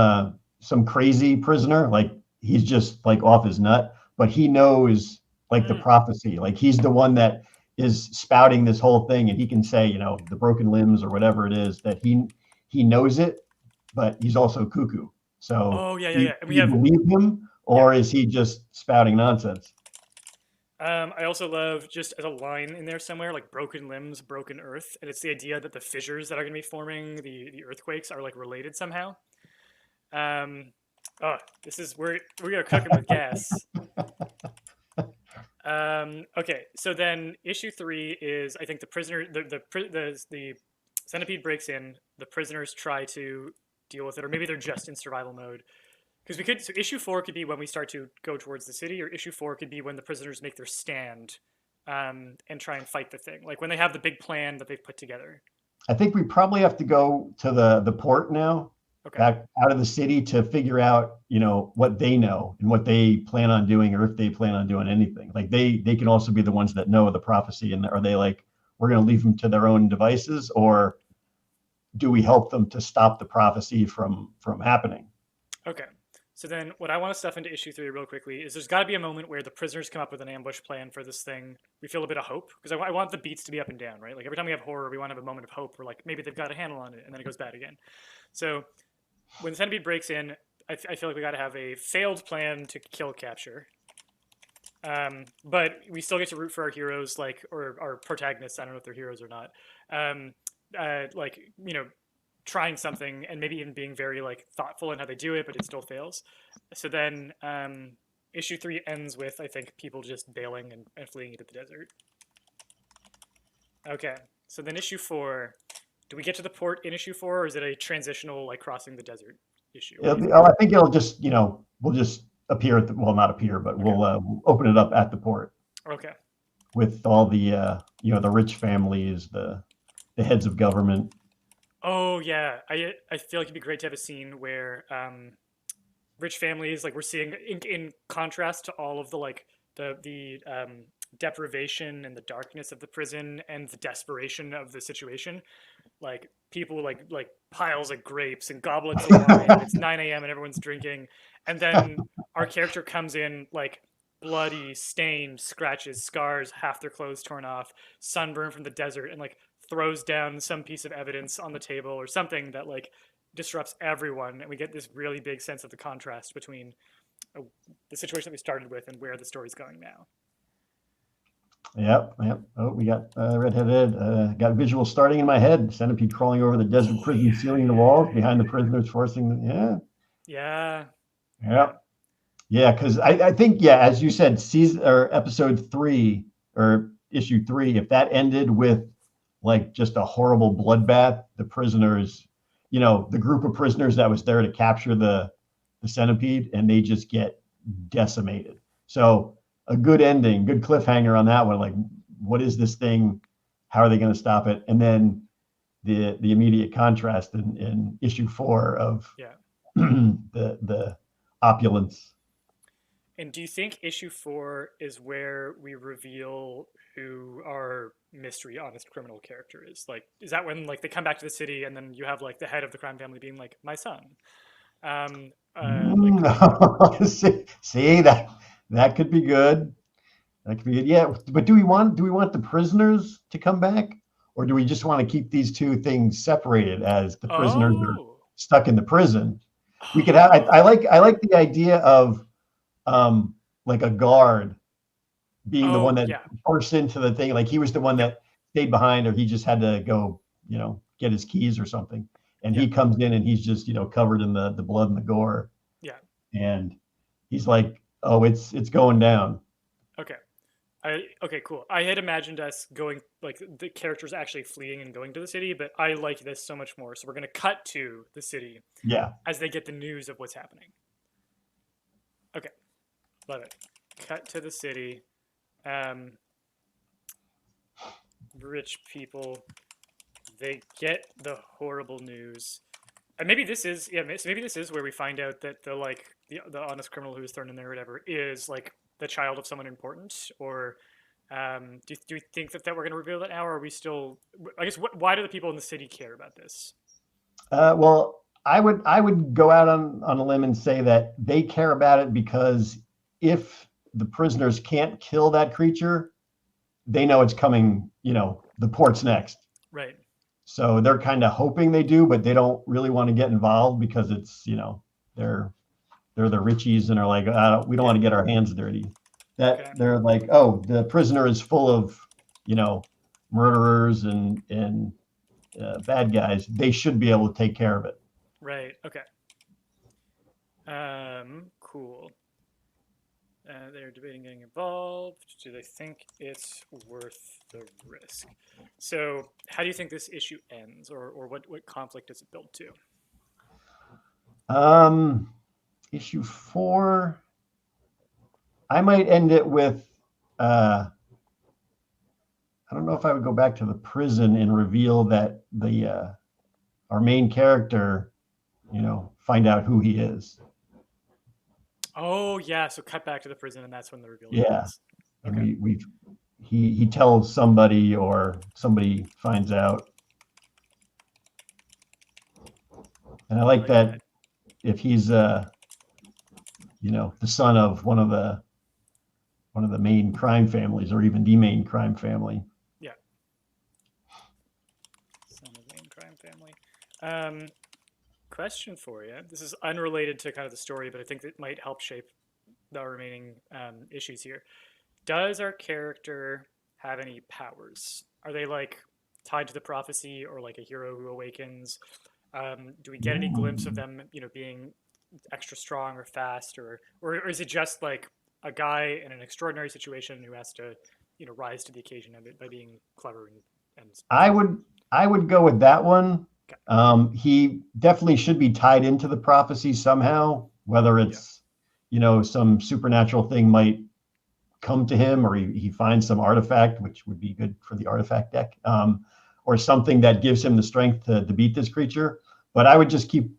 crazy prisoner, like he's just like off his nut, but he knows like the Mm, prophecy, like he's the one that is spouting this whole thing, and he can say, the broken limbs or whatever it is, that he knows it, but he's also cuckoo. So oh yeah, yeah, do yeah. And do we you have believe him, yeah. or is he just spouting nonsense? I also love just as a line in there somewhere, like broken limbs, broken earth, and it's the idea that the fissures that are going to be forming the earthquakes are like related somehow. Um, oh, this is we are cooking with gas. Okay, so then issue 3 is I think the prisoner the centipede breaks in. The prisoners try to deal with it, or maybe they're just in survival mode. Because issue 4 could be when we start to go towards the city, or issue 4 could be when the prisoners make their stand, and try and fight the thing, like when they have the big plan that they've put together. I think we probably have to go to the port now, Okay. back out of the city, to figure out, what they know and what they plan on doing, or if they plan on doing anything. Like they can also be the ones that know the prophecy, and are they like, we're going to leave them to their own devices, or do we help them to stop the prophecy from happening? Okay. So then, what I want to stuff into issue 3 real quickly is there's got to be a moment where the prisoners come up with an ambush plan for this thing. We feel a bit of hope because I want the beats to be up and down, right? Like every time we have horror, we want to have a moment of hope where like maybe they've got a handle on it, and then it goes bad again. So when the centipede breaks in, I feel like we got to have a failed plan to kill capture. But we still get to root for our heroes, like, or our protagonists. I don't know if they're heroes or not. Um, like, trying something and maybe even being very like thoughtful in how they do it, but it still fails. So then issue 3 ends with I think people just bailing and fleeing into the desert. Okay, so then issue 4. Do we get to the port in issue 4, or is it a transitional like crossing the desert issue? I think it'll just, we'll just appear well, not appear, but Okay. we'll open it up at the port Okay. with all the rich families, the heads of government. Oh yeah, I feel like it'd be great to have a scene where rich families, like we're seeing in contrast to all of the like the deprivation and the darkness of the prison and the desperation of the situation, like people like piles of grapes and goblets of wine, and it's 9 a.m. and everyone's drinking, and then our character comes in like bloody, stained, scratches, scars, half their clothes torn off, sunburn from the desert, and like throws down some piece of evidence on the table or something that like disrupts everyone, and we get this really big sense of the contrast between the situation that we started with and where the story's going now. Yep. Oh, we got redheaded. Got visuals starting in my head. Centipede crawling over the desert prison, sealing the walls behind the prisoners, forcing. Yeah. Yeah. Because I think, as you said, season or episode 3 or issue 3, if that ended with like just a horrible bloodbath, the prisoners, the group of prisoners that was there to capture the centipede, and they just get decimated. So a good ending, good cliffhanger on that one. Like, what is this thing? How are they going to stop it? And then the immediate contrast in issue 4 of the opulence. And do you think issue 4 is where we reveal who our mystery honest criminal character is? Like, is that when like they come back to the city and then you have like the head of the crime family being like, my son? Like, See that could be good. That could be good. Yeah, but do we want the prisoners to come back, or do we just want to keep these two things separated as the prisoners are oh, stuck in the prison? We could have. I oh, like I like the idea of like a guard being the one oh, that yeah, burst into the thing. Like he was the one yeah, that stayed behind, or he just had to go, get his keys or something. And yeah, he comes in and he's just, covered in the blood and the gore. yeah. And he's like, "Oh, it's going down." Okay. Okay, cool. I had imagined us going like the characters actually fleeing and going to the city, but I like this so much more. So we're gonna cut to the city Yeah. as they get the news of what's happening. Okay, love it. Cut to the city. Um, Rich people, they get the horrible news. And maybe this is maybe this is where we find out that the honest criminal who was thrown in there or whatever is like the child of someone important, or do you think that we're going to reveal that now, or are we still? I guess why do the people in the city care about this? Well, I would go out on a limb and say that they care about it because if the prisoners can't kill that creature, they know it's coming. The port's next. Right. So they're kind of hoping they do, but they don't really want to get involved because it's, they're the Richies and are like, we don't Yeah. want to get our hands dirty. That Okay. they're like, oh, the prisoner is full of, you know, murderers and bad guys. They should be able to take care of it. Right. Okay. Cool. They're debating getting involved. Do they think it's worth the risk? So, how do you think this issue ends, or what conflict does it build to? Um, issue 4, I might end it with, I don't know if I would go back to the prison and reveal that our main character, find out who he is. Oh yeah, so cut back to the prison, and that's when the reveal Yeah, happens. and Okay. he tells somebody or somebody finds out, and I I like like that that. if he's the son of one of the main crime families or even the main crime family. Yeah. Son of main crime family. Um, Question for you. This is unrelated to kind of the story, but I think it might help shape the remaining issues here. Does our character have any powers? Are they like tied to the prophecy, or like a hero who awakens? Do we get any glimpse of them, being extra strong or fast, or is it just like a guy in an extraordinary situation who has to, rise to the occasion of it by being clever and I smart? would I would go with that one. Okay. He definitely should be tied into the prophecy somehow, whether Yeah. it's some supernatural thing might come to him, or he finds some artifact, which would be good for the artifact deck, or something that gives him the strength to beat this creature. But I would just keep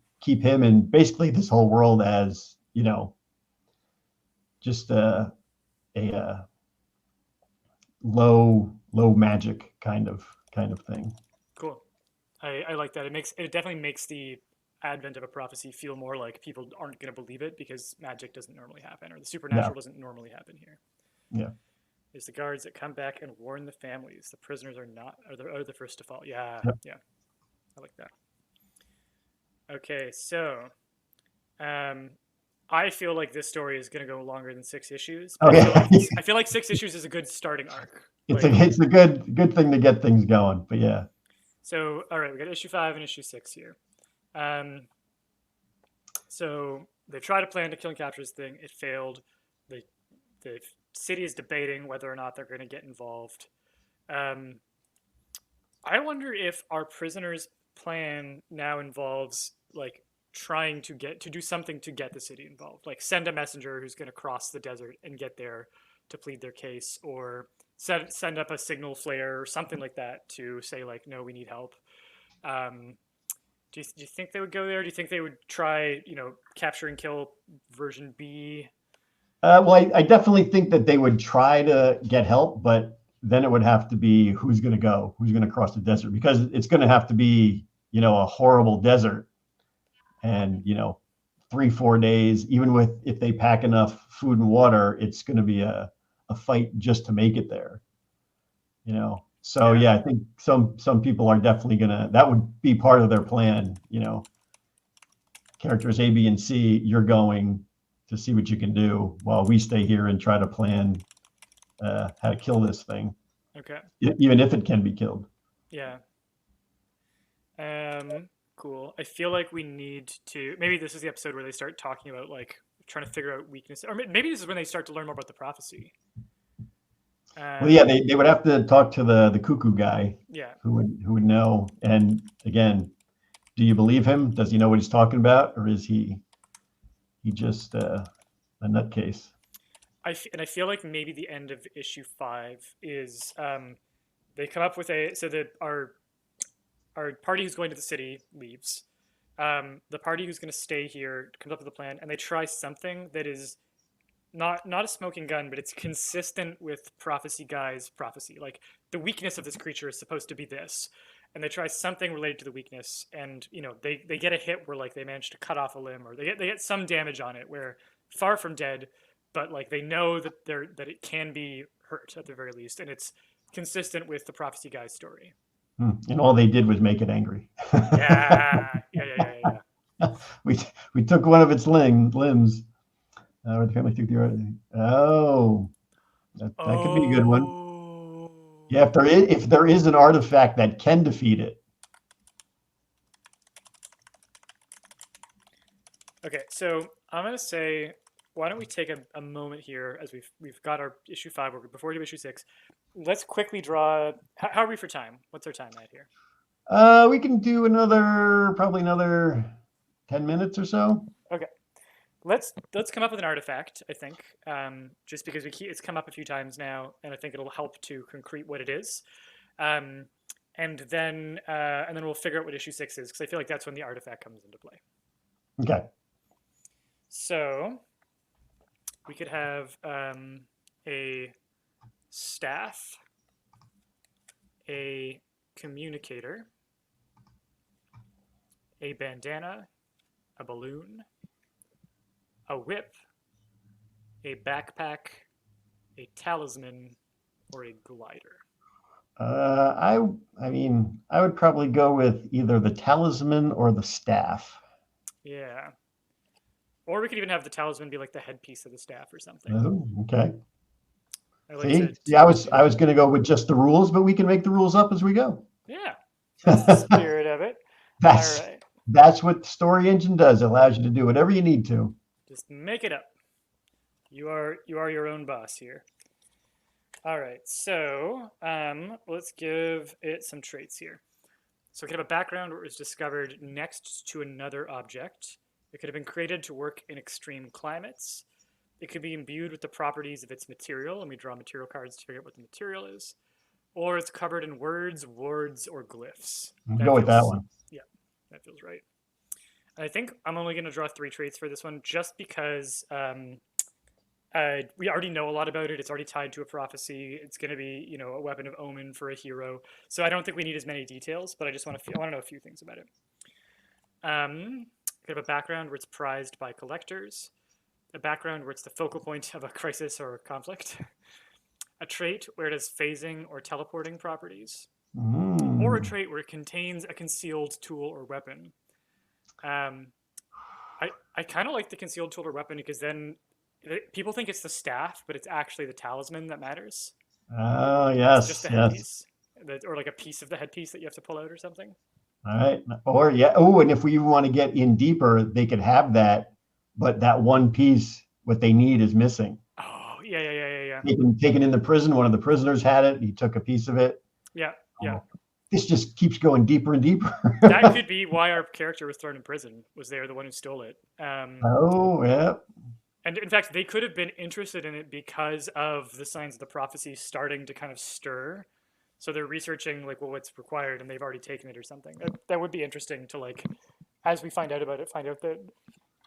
him in basically this whole world as just a low magic kind of thing. Cool. I like that. It definitely makes the advent of a prophecy feel more like people aren't going to believe it because magic doesn't normally happen, or the Yeah, supernatural doesn't normally happen here. yeah. Is the guards that come back and warn the families. The prisoners are the first to fall. Yeah, Yep. yeah. I like that. Okay, so um, I feel like this story is going to go longer than 6 issues, but Okay. I feel like 6 issues is a good starting arc. it's a Like, it's a good thing to get things going. But yeah. so all right, we got issue 5 and issue 6 here. Um, so they tried a plan to kill and capture this thing. It failed. The city is debating whether or not they're going to get involved. Um, I wonder if our prisoners' plan now involves like trying to do something to get the city involved, like send a messenger who's going to cross the desert and get there to plead their case, or send up a signal flare or something like that to say like, no, we need help. Um, do you think they would go there? Do you think they would try, capture and kill version B? Well, I definitely think that they would try to get help, but then it would have to be who's going to go, who's going to cross the desert, because it's going to have to be, a horrible desert, and 3, 4 days, even with if they pack enough food and water, it's going to be a fight just to make it there. So Yeah. yeah, I think some people are definitely that would be part of their plan. Characters A, B, and C, you're going to see what you can do while we stay here and try to plan how to kill this thing, Okay. even if it can be killed. Yeah. Cool. I feel like we need to. Maybe this is the episode where they start talking about like trying to figure out weakness, or maybe this is when they start to learn more about the prophecy. Well, yeah, they would have to talk to the cuckoo guy, Yeah. who would know. And again, do you believe him? Does he know what he's talking about, or is he just a nutcase? And I feel like maybe the end of issue 5 is they come up with our party who's going to the city leaves. The party who's going to stay here comes up with a plan, and they try something that is not a smoking gun, but it's consistent with Prophecy Guy's prophecy. Like the weakness of this creature is supposed to be this, and they try something related to the weakness, and they get a hit where like they manage to cut off a limb, or they get some damage on it where far from dead, but like they know that it can be hurt at the very least, and it's consistent with the Prophecy Guy's story. And all they did was make it angry. Yeah. We took one of its limbs. Or the family took the other. Oh, that could be a good one. Yeah, if there is an artifact that can defeat it. Okay, so I'm gonna say, why don't we take a moment here as we've got our issue 5 before we do issue 6. Let's quickly draw. How are we for time? What's our time at here? We can do probably another 10 minutes or so. Okay, let's come up with an artifact. I think just because it's come up a few times now, and I think it'll help to concrete what it is, and then we'll figure out what issue 6 is, because I feel like that's when the artifact comes into play. Okay. So we could have a staff, a communicator, a bandana, a balloon, a whip, a backpack, a talisman, or a glider. I would probably go with either the talisman or the staff. Yeah. Or we could even have the talisman be like the headpiece of the staff or something. Oh, okay. See, I was going to go with just the rules, but we can make the rules up as we go. Yeah, that's the spirit of it. All right. That's what the story engine does. It allows you to do whatever you need to. Just make it up. You are your own boss here. All right, so let's give it some traits here. So it could have a background where it was discovered next to another object. It could have been created to work in extreme climates. It could be imbued with the properties of its material, and we draw material cards to figure out what the material is. Or it's covered in words, wards, or glyphs. Go with that one. Yeah, that feels right. And I think I'm only going to draw 3 traits for this one, just because we already know a lot about it. It's already tied to a prophecy. It's going to be, a weapon of omen for a hero. So I don't think we need as many details, but I just want to know a few things about it. Could have a background where it's prized by collectors. A background where it's the focal point of a crisis or a conflict. A trait where it has phasing or teleporting properties. Or a trait where it contains a concealed tool or weapon. I kind of like the concealed tool or weapon, because then people think it's the staff, but it's actually the talisman that matters. Oh, yes. It's just the headpiece. Or like a piece of the headpiece that you have to pull out or something. All right. Or, yeah. Oh, and if we want to get in deeper, they could have that, but that one piece, what they need, is missing. Oh, yeah. Taken in the prison. One of the prisoners had it. He took a piece of it. Yeah. This just keeps going deeper and deeper. That could be why our character was thrown in prison, was they were the one who stole it. Oh, yeah. And in fact, they could have been interested in it because of the signs of the prophecy starting to kind of stir. So they're researching like, well, what's required, and they've already taken it or something. That would be interesting to, like, as we find out about it, find out that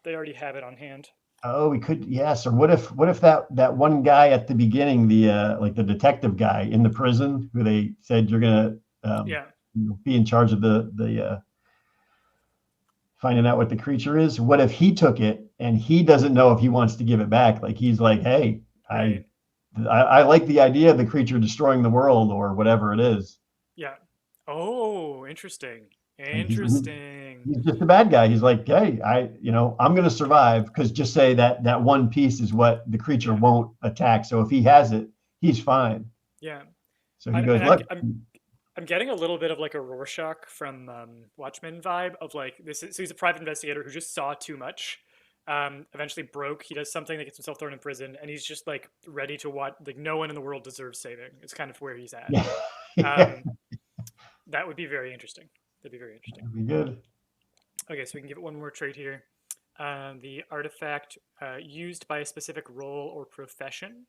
they already have it on hand. Oh, we could, yes. Or what if that one guy at the beginning, the like the detective guy in the prison who they said you're gonna Yeah, be in charge of the finding out what the creature is. What if he took it and he doesn't know if he wants to give it back? Like he's like, hey, I right. I like the idea of the creature destroying the world or whatever it is. Yeah. Oh, interesting. And Interesting. he's just a bad guy. He's like, hey, I'm going to survive because just say that one piece is what the creature Yeah. won't attack. So if he has it, he's fine. Yeah. So he And, goes, and I'm look, I'm I'm getting a little bit of like a Rorschach from Watchmen vibe of like this. So he's a private investigator who just saw too much. Eventually broke. He does something that gets himself thrown in prison, and he's just like ready to watch. Like no one in the world deserves saving. It's kind of where he's at. yeah, that'd Um, that would be very interesting. That'd be very interesting. be good. Okay, so we can give it one more trait here. The artifact used by a specific role or profession.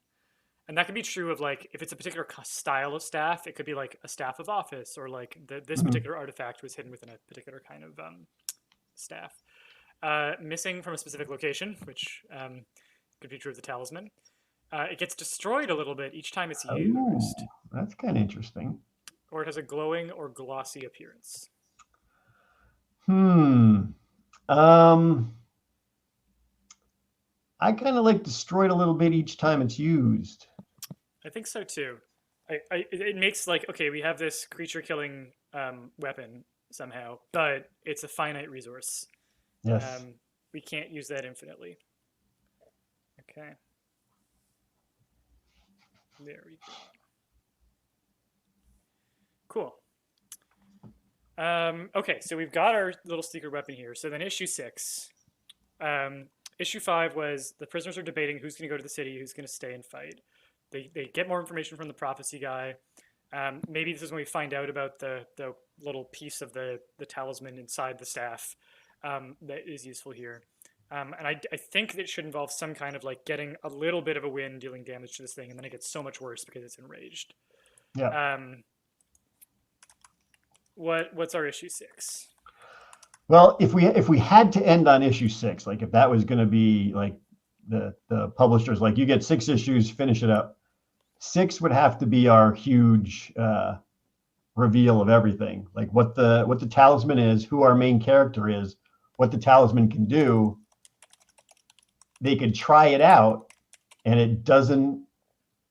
And that can be true of like if it's a particular style of staff, it could be like a staff of office, or like this Mhm. particular artifact was hidden within a particular kind of staff. Missing from a specific location, which could be true of the talisman. It gets destroyed a little bit each time it's Oh, used, that's kind of interesting. or it has a glowing or glossy appearance. Hmm. Um, I kind of like destroyed a little bit each time it's used. I think so too. It makes like okay, we have this creature killing weapon somehow, but it's a finite resource. Yes. Um, we can't use that infinitely. Okay, there we go. Cool. Okay, so we've got our little secret weapon here. So then issue 6. Um, issue 5 was the prisoners are debating who's going to go to the city, who's going to stay and fight. They get more information from the prophecy guy. Maybe this is when we find out about the little piece of the talisman inside the staff that is useful here. And I think that it should involve some kind of like getting a little bit of a win, dealing damage to this thing, and then it gets so much worse because it's enraged. Yeah. Um, what's our issue 6? Well, if we had to end on issue 6, like if that was going to be like the publishers, like you get 6 issues, finish it up. 6 would have to be our huge reveal of everything, like what the talisman is, who our main character is, what the talisman can do. They could try it out, and it doesn't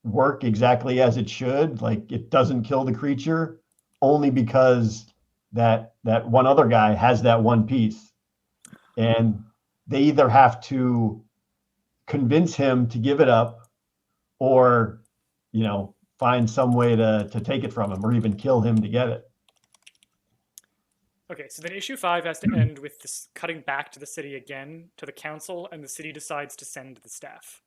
work exactly as it should. Like it doesn't kill the creature, only because that one other guy has that one piece, and they either have to convince him to give it up, or find some way to take it from him, or even kill him to get it. Okay, so then issue 5 has to end with this cutting back to the city again, to the council, and the city decides to send the staff.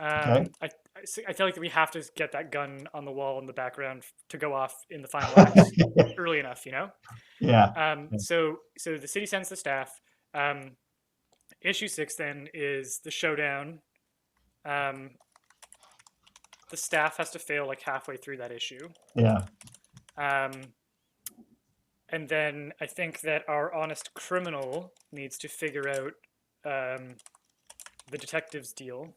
Okay. I feel like we have to get that gun on the wall in the background to go off in the final act early enough, you know? Yeah. So the city sends the staff. Issue 6 then is the showdown. The staff has to fail like halfway through that issue. Yeah. And then I think that our honest criminal needs to figure out the detective's deal.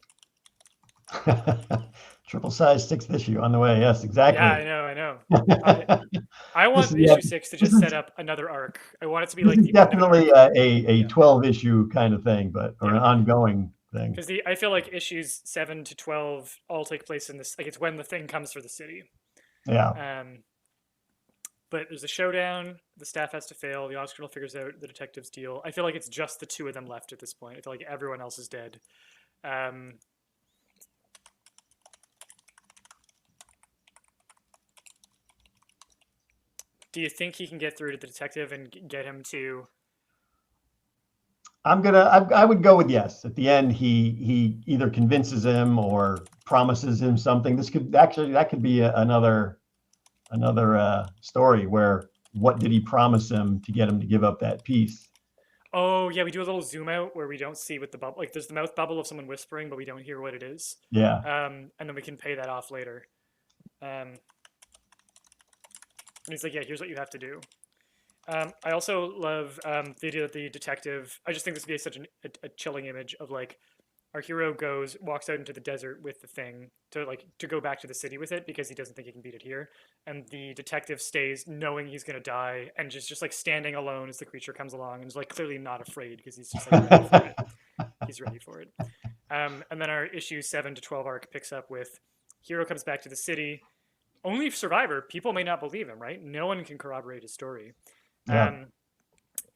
Triple size 6th issue on the way. Yes, Yeah, exactly. I know. I This want is, issue 6 to this just is set up another arc. I want it to be this like is the end of an arc. definitely a Yeah, 12 issue kind of thing, or an yeah. ongoing thing. Because I feel like issues 7 to 12 all take place in this. Like it's when the thing comes for the city. Yeah. But there's a showdown. The staff has to fail. The honest criminal figures out the detective's deal. I feel like it's just the two of them left at this point. I feel like everyone else is dead. Do you think he can get through to the detective and get him to? I would go with yes. At the end, he either convinces him or promises him something. That could be another story where what did he promise him to get him to give up that piece? Oh yeah, we do a little zoom out where we don't see what the bubble. Like there's the mouth bubble of someone whispering, but we don't hear what it is. Yeah. And then we can pay that off later. And he's like, yeah, here's what you have to do. I also love the idea that the detective. I just think this would be such a chilling image of like our hero walks out into the desert with the thing to go back to the city with it because he doesn't think he can beat it here, and the detective stays knowing he's gonna die and just like standing alone as the creature comes along and is like clearly not afraid because he's just like ready for it. He's ready for it. And then our issue 7 to 12 arc picks up with hero comes back to the city. Only survivor. People may not believe him, right? No one can corroborate his story. Yeah.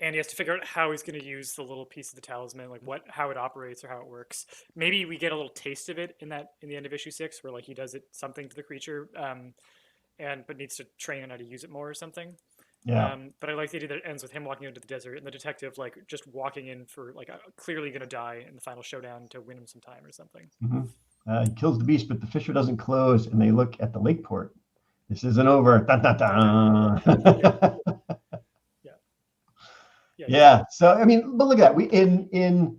And he has to figure out how he's going to use the little piece of the talisman, like how it operates or how it works. Maybe we get a little taste of it in the end of issue 6, where like he does something to the creature, but needs to train on how to use it more or something. Yeah. But I like the idea that it ends with him walking into the desert and the detective like just walking in for like clearly going to die in the final showdown to win him some time or something. Mm-hmm. He kills the beast, but the fissure doesn't close, and they look at the lake port. This isn't over. Dun, dun, dun. Yeah. So I mean, but look at that. We in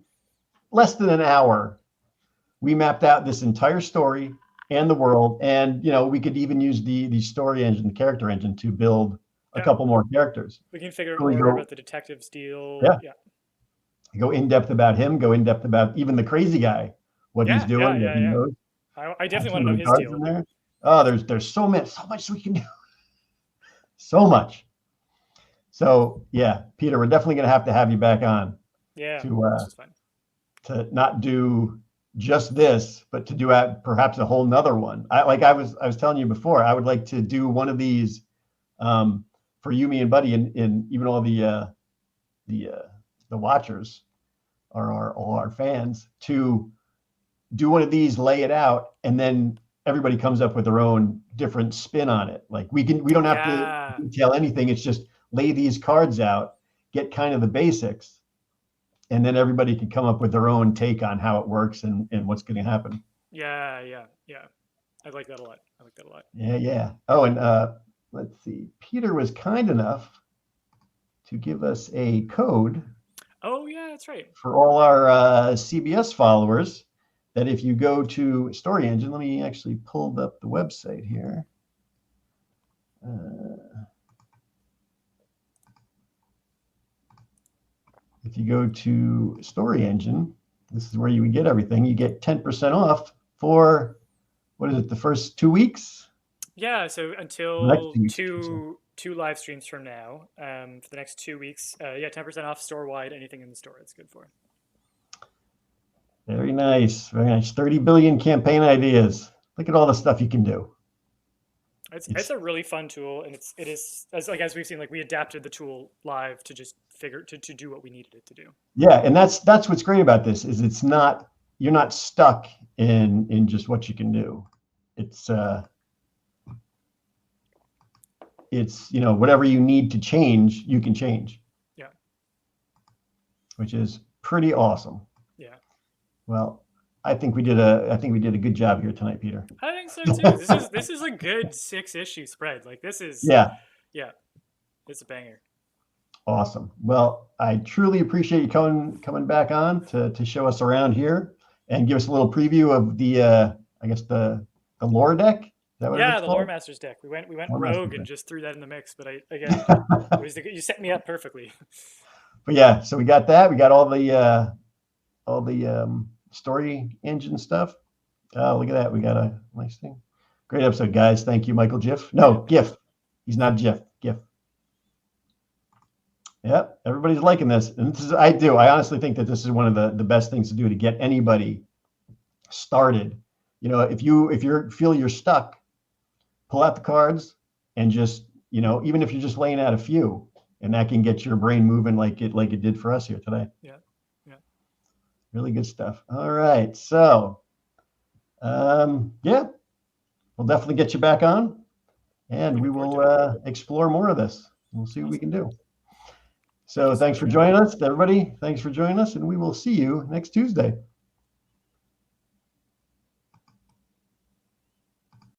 less than an hour, we mapped out this entire story and the world, and we could even use the story engine, the character engine, to build a couple more characters. We can figure out more about the detective's deal. Yeah. Go in depth about him. Go in depth about even the crazy guy, what he's doing. Yeah. I definitely want to know his deal. There. Oh, there's so much we can do. So much. So yeah, Peter, we're definitely going to have you back on. Yeah, to not do just this, but to do perhaps a whole nother one. I was telling you before, I would like to do one of these for you, me, and Buddy, and even all the watchers or all our fans to do one of these, lay it out, and then everybody comes up with their own different spin on it. Like we don't have to detail anything. It's just lay these cards out, get kind of the basics, and then everybody can come up with their own take on how it works and what's going to happen. Yeah. I like that a lot. Yeah. Oh, and let's see. Peter was kind enough to give us a code. Oh, yeah, that's right. For all our CBS followers, that if you go to Story Engine, let me actually pull up the website here. If you go to Story Engine, this is where you would get everything. You get 10% off for, what is it, the first 2 weeks? Yeah, so until two live streams from now, for the next 2 weeks, 10% off store-wide, anything in the store it's good for. Very nice. 30 billion campaign ideas. Look at all the stuff you can do. It's a really fun tool, and it is as we've seen, like we adapted the tool live to just to do what we needed it to do. Yeah, and that's what's great about this is you're not stuck in just what you can do. It's whatever you need to change, you can change. Yeah. Which is pretty awesome. Yeah. Well, I think we did a good job here tonight, Peter. I think so too. This is a good 6-issue spread. Like this is it's a banger. Awesome. Well, I truly appreciate you coming back on to show us around here and give us a little preview of the lore deck. Is that what the Lore Masters deck. We went rogue and just threw that in the mix, but you set me up perfectly. But yeah, so we got that. We got all the Story Engine stuff. Oh, look at that. We got a nice thing. Great episode, guys. Thank you, Michael Jiff. No, Giff. He's not Jiff. Giff. Yep. Everybody's liking this. And I honestly think that this is one of the best things to do to get anybody started. If you feel you're stuck, pull out the cards and just, even if you're just laying out a few, and that can get your brain moving like it did for us here today. Yeah. Really good stuff. All right. So, we'll definitely get you back on, and we will explore more of this. We'll see what we can do. So thanks for joining us, everybody. Thanks for joining us, and we will see you next Tuesday.